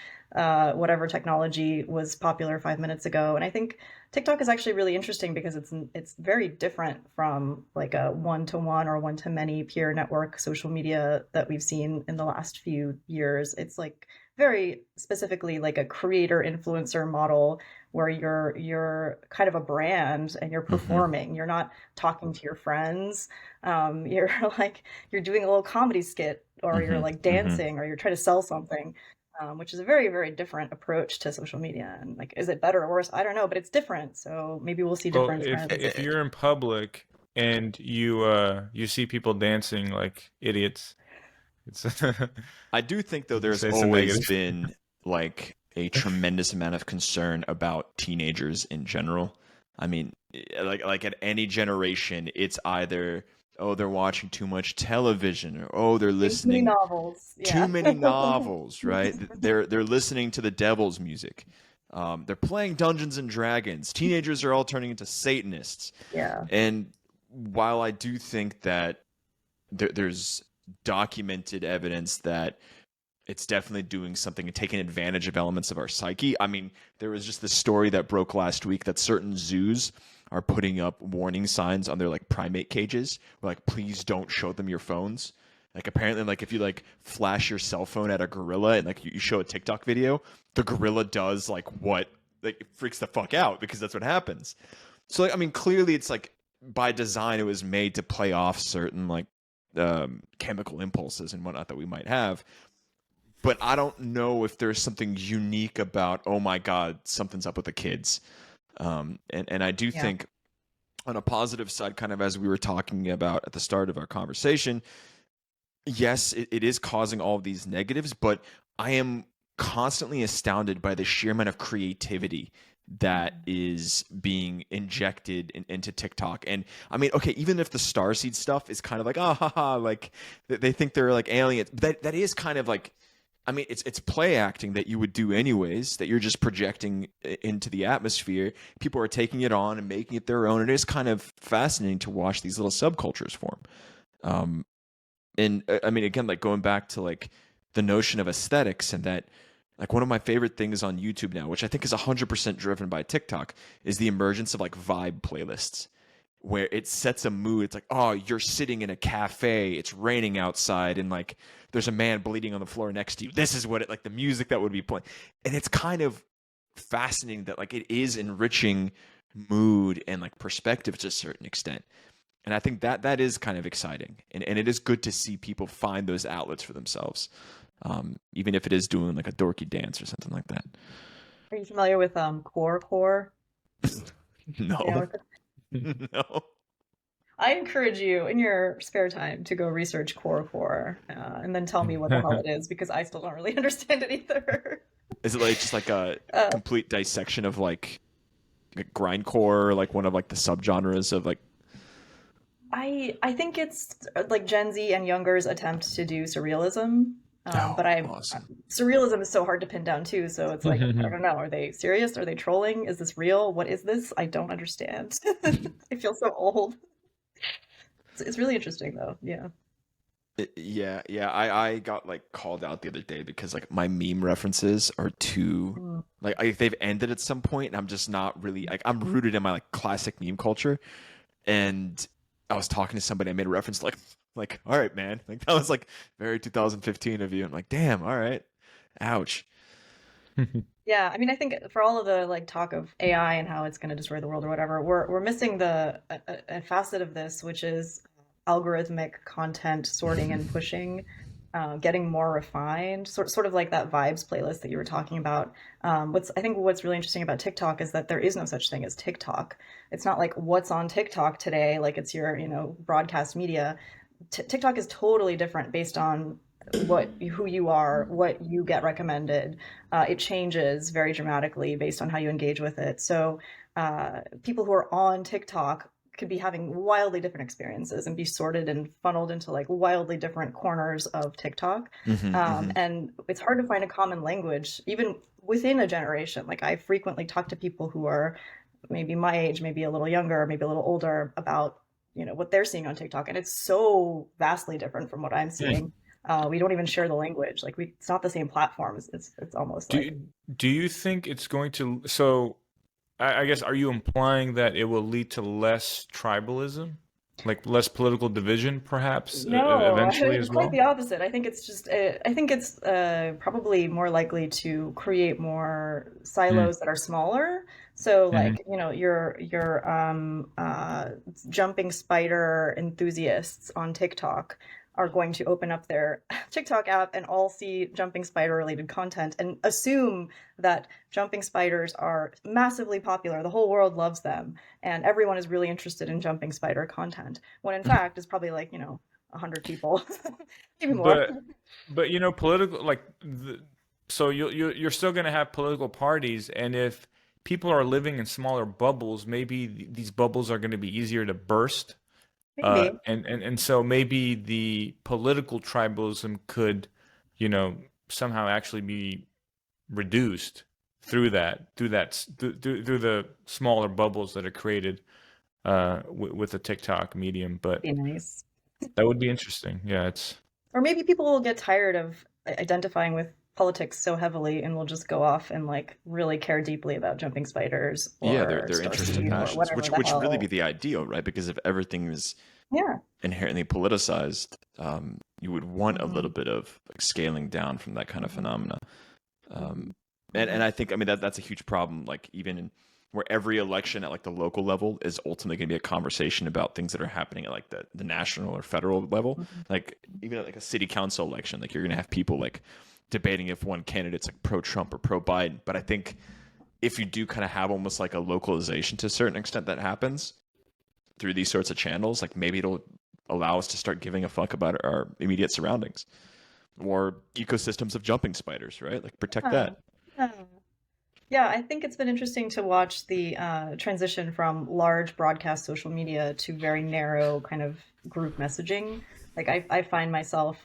whatever technology was popular 5 minutes ago. And I think TikTok is actually really interesting because it's very different from like a one-to-one or one-to-many peer network social media that we've seen in the last few years. It's like very specifically like a creator influencer model where you're kind of a brand and you're Mhm. performing. You're not talking to your friends. You're like you're doing a little comedy skit, or you're Mhm. like Mhm. dancing, or you're trying to sell something, which is a very, very different approach to social media. And like, is it better or worse? I don't know, but it's different. So maybe we'll see Well, different trends. if you're in public and you see people dancing like idiots, it's I do think though you there's say some always negative. been like a tremendous amount of concern about teenagers in general. I mean, like at any generation, it's either oh they're watching too much television or oh they're Way too many listening novels. too Yeah. many novels, right? They're listening to the devil's music. They're playing Dungeons and Dragons. Teenagers are all turning into Satanists. Yeah. And while I do think that there's documented evidence that it's definitely doing something and taking advantage of elements of our psyche. I mean, there was just this story that broke last week that certain zoos are putting up warning signs on their like primate cages, where, like, please don't show them your phones. Like apparently, like if you like flash your cell phone at a gorilla and like you show a TikTok video, the gorilla does like what like it freaks the fuck out because that's what happens. So like, I mean, clearly it's like by design it was made to play off certain like chemical impulses and whatnot that we might have. But I don't know if there's something unique about, oh my God, something's up with the kids. And I do Yeah. think on a positive side, kind of as we were talking about at the start of our conversation, yes, it is causing all of these negatives, but I am constantly astounded by the sheer amount of creativity that is being injected into TikTok. And I mean, okay, even if the starseed stuff is kind of like, ah, ha, ha, like they think they're like aliens, that is kind of like, I mean, it's play acting that you would do anyways, that you're just projecting into the atmosphere. People are taking it on and making it their own. It is kind of fascinating to watch these little subcultures form. And I mean, again, like going back to like the notion of aesthetics, and that like one of my favorite things on YouTube now, which I think is 100% driven by TikTok, is the emergence of like vibe playlists where it sets a mood. It's like, oh, you're sitting in a cafe, it's raining outside, and like there's a man bleeding on the floor next to you. This is what it like the music that would be playing. And it's kind of fascinating that like it is enriching mood and like perspective to a certain extent. And I think that is kind of exciting. And it is good to see people find those outlets for themselves. Even if it is doing like a dorky dance or something like that. Are you familiar with core? You know, No. No. I encourage you in your spare time to go research core, and then tell me what the hell it is, because I still don't really understand it either. Is it like just like a Uh, complete dissection of like grindcore, like one of like the subgenres of like, I think it's like Gen Z and younger's attempt to do surrealism. oh, But awesome. surrealism is so hard to pin down too. So it's like, I don't know. Are they serious? Are they trolling? Is this real? What is this? I don't understand. I feel so old. It's really interesting though. Yeah. Yeah. I got like called out the other day because like my meme references are too Mm. like they've ended at some point, and I'm just not really like I'm rooted in my like classic meme culture. And I was talking to somebody, I made a reference like all right, man, like that was like very 2015 of you. I'm like, damn, all right, ouch. Yeah, I mean, I think for all of the like talk of AI and how it's going to destroy the world or whatever, we're missing a facet of this, which is algorithmic content sorting and pushing, getting more refined, sort of like that vibes playlist that you were talking about. I think what's really interesting about TikTok is that there is no such thing as TikTok. It's not like what's on TikTok today, like it's your, broadcast media. TikTok is totally different based on who you are, what you get recommended. It changes very dramatically based on how you engage with it. So people who are on TikTok could be having wildly different experiences and be sorted and funneled into like wildly different corners of TikTok. Hmm. And it's hard to find a common language, even within a generation. Like I frequently talk to people who are maybe my age, maybe a little younger, maybe a little older about what they're seeing on TikTok, and it's so vastly different from what I'm seeing. We don't even share the language. Like it's not the same platform. It's almost like Do you think it's going to? So, I guess, are you implying that it will lead to less tribalism, like less political division, perhaps, no, eventually as quite well? the opposite. I think it's just I think it's probably more likely to create more Mm, silos that are smaller. So hmm like your jumping spider enthusiasts on TikTok are going to open up their TikTok app and all see jumping spider related content and assume that jumping spiders are massively popular. The whole world loves them and everyone is really interested in jumping spider content. When in fact it's probably like, 100 people, maybe more. But political like so you're still going to have political parties, and if people are living in smaller bubbles, maybe these bubbles are going to be easier to burst. Maybe. And so maybe the political tribalism could, you know, somehow actually be reduced through the smaller bubbles that are created with the TikTok medium. But Be nice. that would be interesting. Yeah, it's Or maybe people will get tired of identifying with politics so heavily and will just go off and like really care deeply about jumping spiders Yeah, or their interests and Starseed or passions, whatever which the really be hell. the ideal, right? Because if everything is Yeah. inherently politicized, you would want a little Hmm. bit of like scaling down from that kind of Hmm. phenomena. Hmm. Um, and Hmm. I think, I mean, that's a huge problem. Like even where every election at like the local level is ultimately going to be a conversation about things that are happening at like the national or federal level. Like even at like a city council election, like you're going to have people like debating if one candidate's like pro-Trump or pro-Biden. But I think if you do kind of have almost like a localization to a certain extent that happens through these sorts of channels, like maybe it'll allow us to start giving a fuck about our immediate surroundings or ecosystems of jumping spiders, right? Like protect Yeah. that. Yeah. Yeah, I think it's been interesting to watch the transition from large broadcast social media to very narrow kind of group messaging. Like I find myself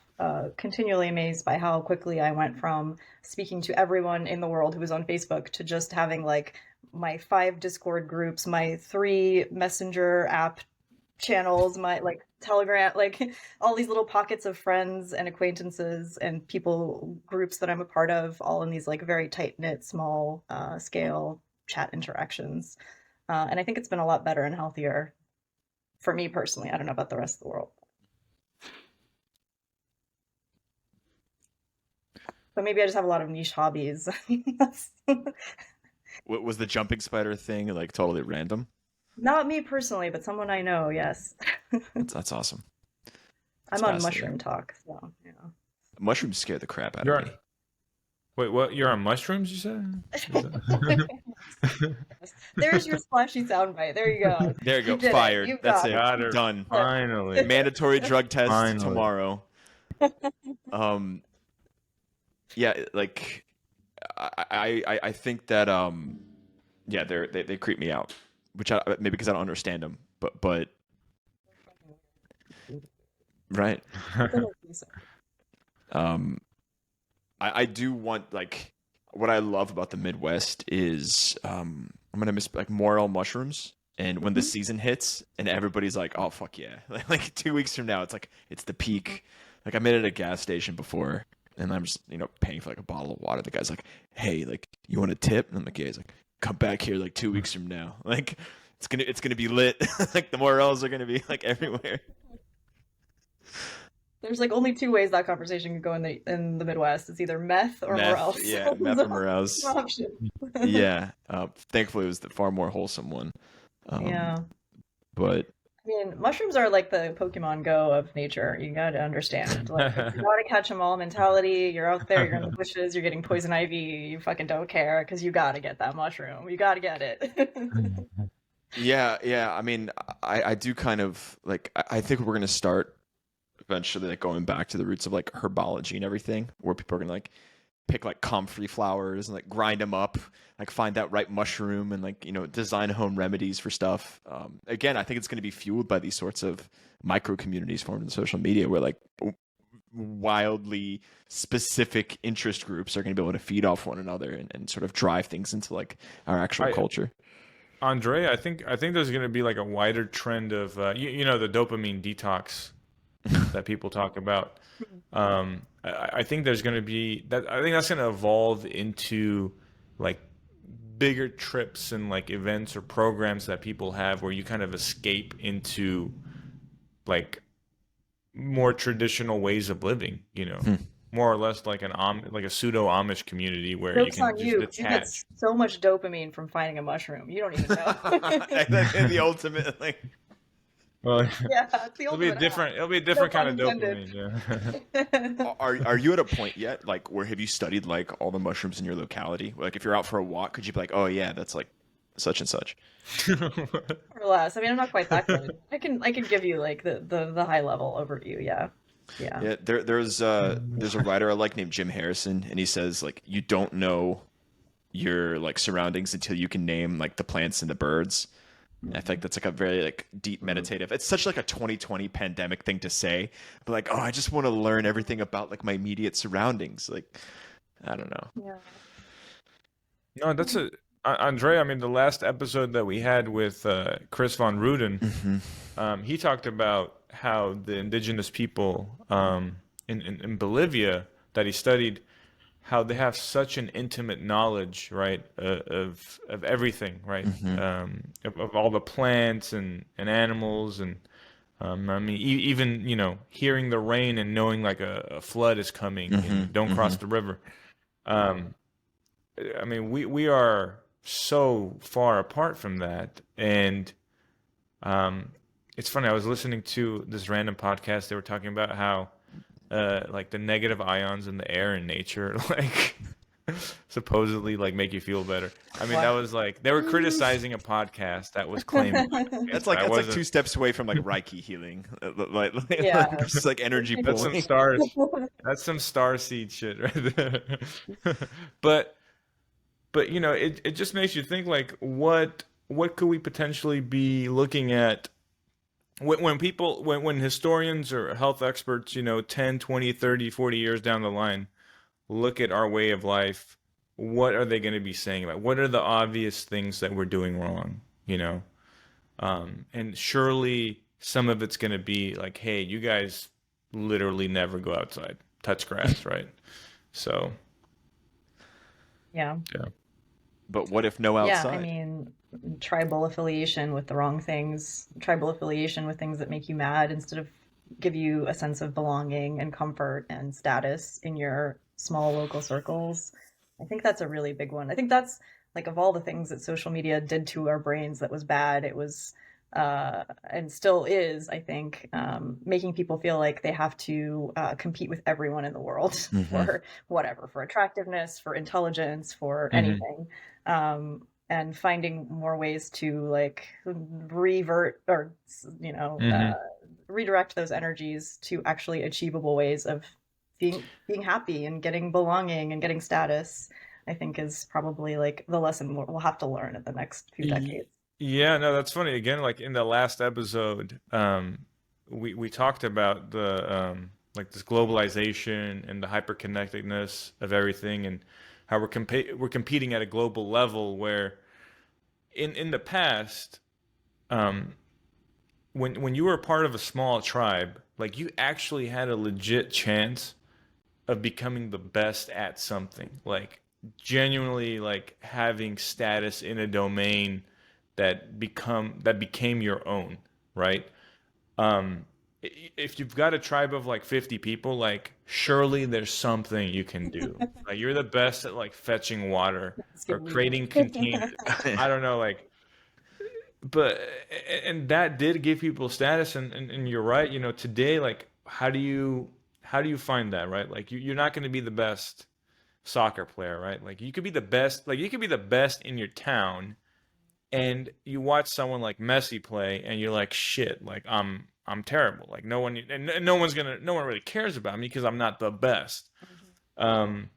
continually amazed by how quickly I went from speaking to everyone in the world who was on Facebook to just having like my 5 Discord groups, my 3 Messenger app channels, my like Telegram, like all these little pockets of friends and acquaintances and people groups that I'm a part of, all in these like very tight knit, small scale chat interactions. And I think it's been a lot better and healthier for me personally. I don't know about the rest of the world, but maybe I just have a lot of niche hobbies. What was the jumping spider thing like totally random? Not me personally, but someone I know, yes. That's awesome. That's I'm on fascinating. Mushroom Talk, so yeah. Mushrooms scare the crap out You're of on, me. wait, what? You're on mushrooms, you said? There's your splashy soundbite. There you go. There you You go. did it. Fired. You That's got it. it. Got her. Done. Finally. Mandatory drug test Finally. tomorrow. Yeah, like I think that yeah, they creep me out, which maybe because I don't understand them, but right. Um, I do want like what I love about the Midwest is I'm gonna miss like morel mushrooms. And when the Mhm. season hits and everybody's like, "Oh fuck yeah!" Like 2 weeks from now, it's like it's the peak. Like I made it at a gas station before, and I'm just paying for like a bottle of water. The guy's like, "Hey, like you want a tip?" And I'm like, "Yeah." He's like, "Come back here like 2 weeks from now. Like it's gonna be lit. Like the morels are gonna be like everywhere." There's like only 2 ways that conversation could go in the Midwest. It's either meth or Meth, morels. yeah, meth or morels. Option. Yeah. Thankfully, it was the far more wholesome one. Um, Yeah. but I mean, mushrooms are like the Pokemon Go of nature. You got to understand. Like, you got to catch them all mentality. You're out there, you're in the bushes, you're getting poison ivy. You fucking don't care because you got to get that mushroom. You got to get it. yeah. I mean, I do kind of like. I think we're gonna start eventually like going back to the roots of like herbology and everything, where people are gonna like pick like comfrey flowers and like grind them up, like find that right mushroom and like design home remedies for stuff. Again, I think it's going to be fueled by these sorts of micro communities formed in social media, where like wildly specific interest groups are going to be able to feed off one another and sort of drive things into like our actual I, culture. Andre, I think there's going to be like a wider trend of the dopamine detox that people talk about. I think there's going to be that. I think that's going to evolve into like bigger trips and like events or programs that people have where you kind of escape into like more traditional ways of living. Hmm. More or less like like a pseudo Amish community where you Joke's can on just you because you get detach. so much dopamine from finding a mushroom. You don't even know. The ultimate like. Well, Yeah, it's the it'll be a ultimate different. It'll be a No different pun kind of intended. dopamine. Yeah. Are you at a point yet, like, where have you studied like all the mushrooms in your locality? Like, if you're out for a walk, could you be like, oh yeah, that's like such and such? Or less. I mean, I'm not quite that good. I can give you like the high level overview. Yeah. Yeah. Yeah, there's a writer I like named Jim Harrison, and he says like you don't know your like surroundings until you can name like the plants and the birds. I think that's like a very like deep meditative. It's such like a 2020 pandemic thing to say, but like, oh, I just want to learn everything about like my immediate surroundings. Like, I don't know. Yeah. No, that's Andre. I mean, the last episode that we had with Chris von Ruden, he talked about how the indigenous people in Bolivia that he studied, how they have such an intimate knowledge, right, of everything, right, of all the plants and animals and I mean, even hearing the rain and knowing like a flood is coming and don't cross the river. I mean, we are so far apart from that. And it's funny, I was listening to this random podcast. They were talking about how like the negative ions in the air in nature like supposedly like make you feel better. I mean, that What? was like they were criticizing a podcast that was claiming like, okay, so that That's like wasn't. two steps away from like Reiki healing, Yeah. just like energy That's some pulling. stars. That's some star seed shit right there. but but you know, it just makes you think like what could we potentially be looking at when people when historians or health experts, you know, 10, 20, 30, 40 years down the line look at our way of life, what are they going to be saying about what are the obvious things that we're doing wrong, you know? And surely some of it's going to be like, hey, you guys literally never go outside, touch grass, right? So, Yeah. yeah. But what if no Yeah, I outside? mean, tribal affiliation with the wrong things, tribal affiliation with things that make you mad instead of give you a sense of belonging and comfort and status in your small local circles. I think that's a really big one. I think that's like of all the things that social media did to our brains that was bad, it was and still is, I think, making people feel like they have to compete with everyone in the world Hmm. for whatever, for attractiveness, for intelligence, for Hmm. anything. And finding more ways to like revert or Hmm. redirect those energies to actually achievable ways of being happy and getting belonging and getting status. I think is probably like the lesson we'll have to learn in the next few decades. Yeah, no, that's funny. Again, like in the last episode, we talked about the like this globalization and the hyperconnectedness of everything, and how we're competing at a global level. Where in the past, um, when you were a part of a small tribe, like you actually had a legit chance of becoming the best at something, like genuinely like having status in a domain that became your own, right? um if you've got a tribe of like 50 people, like surely there's something you can do. Like you're the best at like fetching water Let's or get weird. creating containers. I don't know, like, but and that did give people status. And you're right, you know, today, like how do you find that, right? Like you're not going to be the best soccer player, right? Like you could be the best, like you could be the best in your town, and you watch someone like Messi play and you're like, shit, like I'm terrible, like no one really cares about me because I'm not the best. um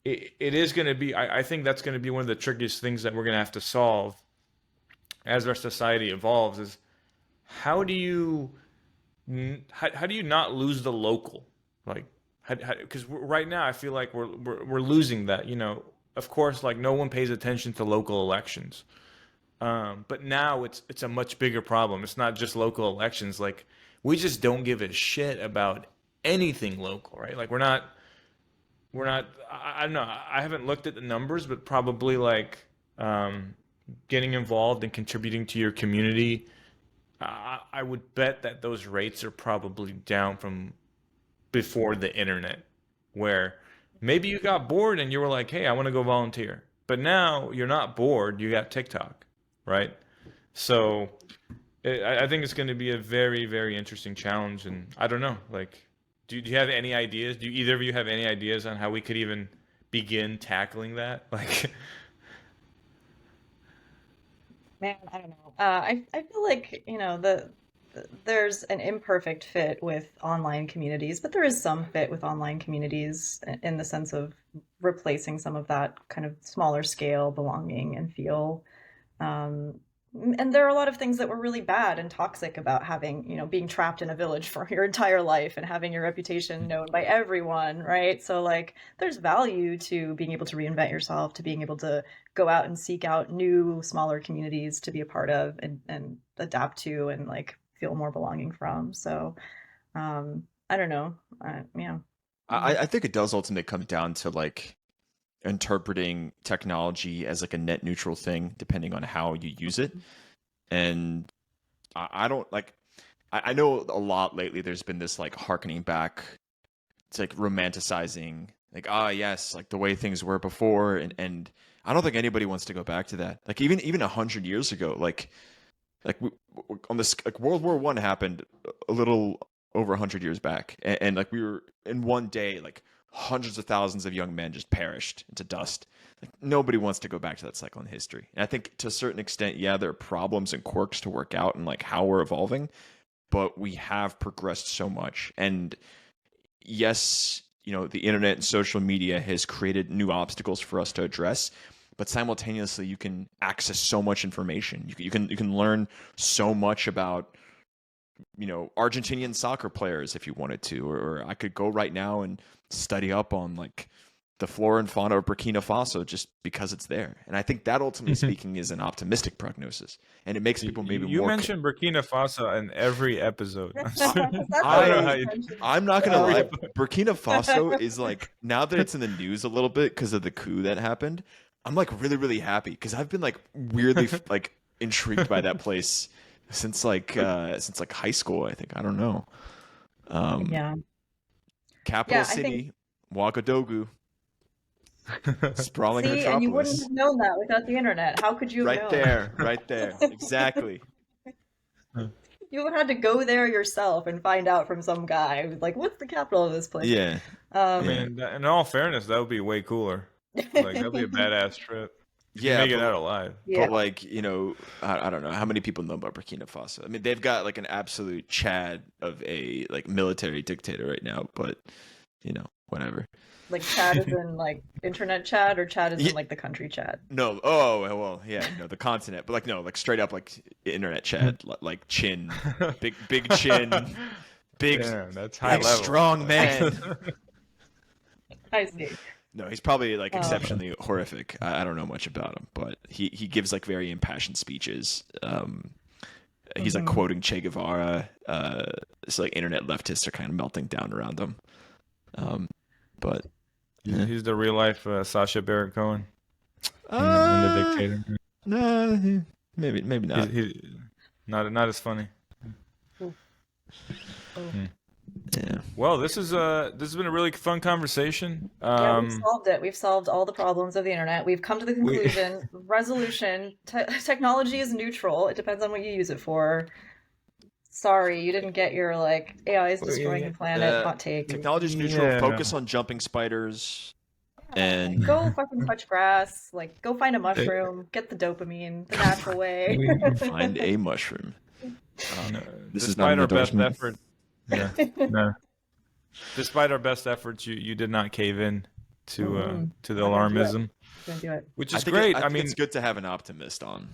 it is going to be, I think that's going to be one of the trickiest things that we're going to have to solve as our society evolves, is how do you how do you not lose the local, like because right now I feel like we're losing that, you know. Of course, like no one pays attention to local elections. But now it's a much bigger problem. It's not just local elections. Like we just don't give a shit about anything local, right? Like we're not. I don't know. I haven't looked at the numbers, but probably like um, getting involved and contributing to your community. I would bet that those rates are probably down from before the internet, where maybe you got bored and you were like, "Hey, I want to go volunteer." But now you're not bored. You got TikTok, right? So I think it's going to be a very, very interesting challenge, and I don't know. Like, do you have any ideas? Do either of you have any ideas on how we could even begin tackling that? Like, Man, I don't know. I feel like, there's an imperfect fit with online communities, but there is some fit with online communities in the sense of replacing some of that kind of smaller scale belonging and feel. Um, and there are a lot of things that were really bad and toxic about having, being trapped in a village for your entire life and having your reputation known by everyone, right? So, like, there's value to being able to reinvent yourself, to being able to go out and seek out new, smaller communities to be a part of and adapt to and, like, feel more belonging from. So, I don't know. Yeah. I think it does ultimately come down to like interpreting technology as like a net neutral thing, depending on how you use it. And I don't like. I know a lot lately. There's been this like harkening back. It's like romanticizing like, yes, like the way things were before, and I don't think anybody wants to go back to that. Like even 100 years ago, like on this, like World War I happened a little over 100 years back, and like we were in one day, like hundreds of thousands of young men just perished into dust. Like nobody wants to go back to that cycle in history. And I think to a certain extent, yeah, there are problems and quirks to work out and like how we're evolving, but we have progressed so much. And yes, the internet and social media has created new obstacles for us to address, but simultaneously you can access so much information. You can learn so much about Argentinian soccer players if you wanted to, or I could go right now and study up on like the flora and fauna of Burkina Faso just because it's there. And I think that ultimately speaking is an optimistic prognosis, and it makes people maybe You more. mentioned Burkina Faso in every episode. That's I don't know how always you. mentioned. I'm not gonna lie. Burkina Faso is like, now that it's in the news a little bit because of the coup that happened, I'm like really really happy because I've been like weirdly like intrigued by that place since like high school. I think, I don't know. Yeah. Capital Yeah, I city, Ouagadougou, sprawling See, and you wouldn't metropolis. have known that without the internet. How could you have Right known? there, right there, exactly. You would have had to go there yourself and find out from some guy who's like, "What's the capital of this place?" Yeah, I Um, mean, in all fairness, that would be way cooler. Like that'd be a badass trip. If you yeah, make it but out alive. yeah. like I don't know how many people know about Burkina Faso. I mean, they've got like an absolute Chad of a like military dictator right now, but whatever. Like Chad is in like internet Chad, or Chad is Yeah. in like the country Chad. No, oh well, yeah, the continent, but like no, like straight up like internet Chad, like chin, big chin, big, Yeah, that's high big level. strong man. I see. No, he's probably like Oh. exceptionally horrific. I don't know much about him, but he gives like very impassioned speeches. He's like quoting Che Guevara. So like internet leftists are kind of melting down around him. But He's the real life Sacha Baron Cohen in uh, the Dictator. no, maybe not. He's not as funny. Oh. Yeah. Well, this has been a really fun conversation. Yeah, we've solved it. We've solved all the problems of the internet. We've come to the conclusion, resolution, technology is neutral. It depends on what you use it for. Sorry, you didn't get your like AI is destroying the planet hot take. Technology is neutral. Yeah. Focus on jumping spiders. And Go fucking touch grass. Like, go find a mushroom. Get the dopamine the natural way. find a mushroom. This is Despite not an our best endorsement. effort. Yeah. No. Despite our best efforts, you did not cave in to the alarmism, Gonna do it. which I is think great. I I think mean, it's good to have an optimist on.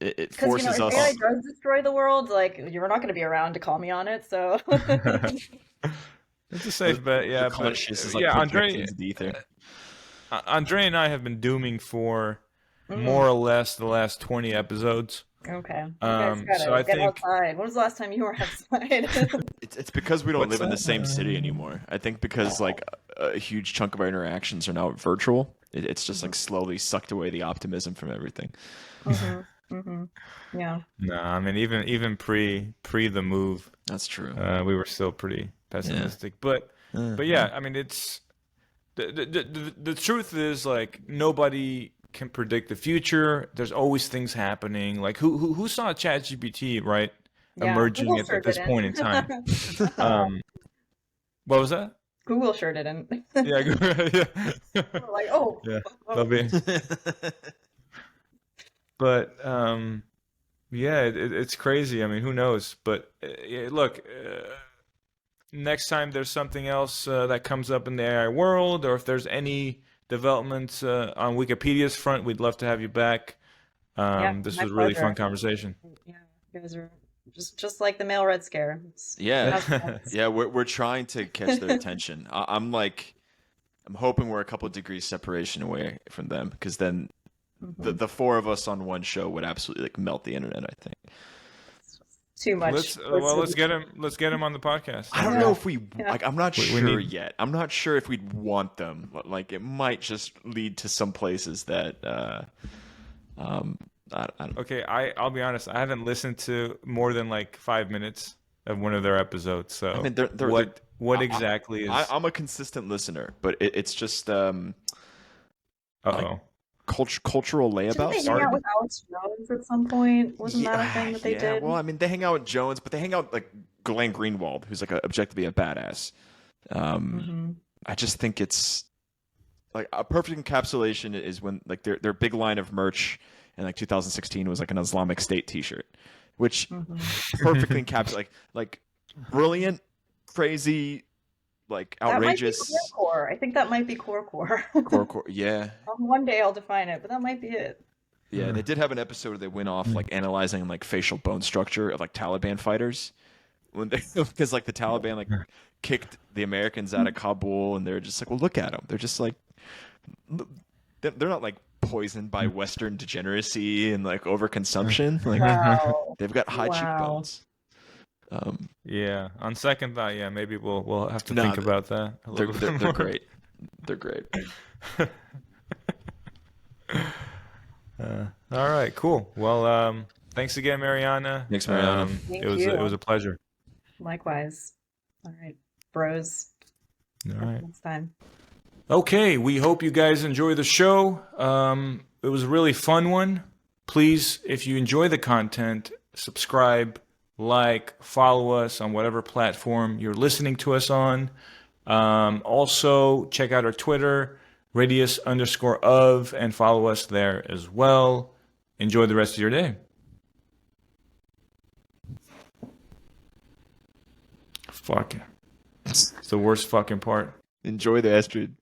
It Because forces if us. AI does destroy the world, like you're not going to be around to call me on it. So it's a safe bet. Yeah, The but conscious is like yeah, projected into the ether. Andre and I have been dooming for more or less the last 20 episodes. okay, you guys gotta so I get think- outside. When was the last time you were outside? It's because we don't What's live in the that? same city anymore. I think because like a huge chunk of our interactions are now virtual. It's just like slowly sucked away the optimism from everything. Yeah. No, I mean even pre the move, That's true. we were still pretty pessimistic. But yeah, I mean it's the truth is like nobody can predict the future. There's always things happening. Like who saw ChatGPT right Yeah, emerging Google at sure this didn't. point in time? What was that? Google sure didn't. Yeah, yeah. We're like, oh, Yeah, that'll be. But yeah, it's crazy. I mean, who knows? But look, next time there's something else that comes up in the AI world, or if there's any developments on Wikipedia's front, we'd love to have you back. This my was a really pleasure. fun conversation. Yeah, you guys are just like the male Red Scare. Yeah, That's- yeah. We're trying to catch their attention. I'm hoping we're a couple of degrees separation away from them, because then the four of us on one show would absolutely like melt the internet. I think. Too much. Let's get him on the podcast. I don't know if we Yeah. like. I'm not We sure need- yet. I'm not sure if we'd want them. But, like, it might just lead to some places that. I don't. Okay, I'll be honest. I haven't listened to more than like 5 minutes of one of their episodes. So I mean, they're What exactly is? I'm a consistent listener, but it's just like Uh-oh. cultural Didn't they layabouts. hang out with Alex Jones at some point? Wasn't that a thing that they Yeah. did? Well, I mean, they hang out with Jones, but they hang out like Glenn Greenwald, who's like objectively a badass. Hmm. I just think it's like a perfect encapsulation is when like their big line of merch in like 2016 was like an Islamic State T-shirt, which Hmm. perfectly encapsulates like brilliant, crazy, like That might be outrageous. core. I think that might be core. Core. Yeah, One day I'll define it, but that might be it. yeah. They did have an episode where they went off like analyzing like facial bone structure of like Taliban fighters when they because like the Taliban like kicked the Americans out of Kabul, and they're just like, well, look at them. They're just like they're not like poisoned by Western degeneracy and like overconsumption. Like Wow. they've got high Wow. cheekbones. Yeah. On second thought, yeah, maybe we'll have to No, think about that a They're little bit they're more. great. They're great. All right, cool. Well, thanks again, Mariana. Thanks, Mariana. Thank it you. was a pleasure. Likewise. All right, bros. All right. Next time. Okay, we hope you guys enjoy the show. It was a really fun one. Please, if you enjoy the content, subscribe, like, follow us on whatever platform you're listening to us on. Also, check out our Twitter, radius_of, and follow us there as well. Enjoy the rest of your day. Fuck. It's the worst fucking part. Enjoy the Astrid.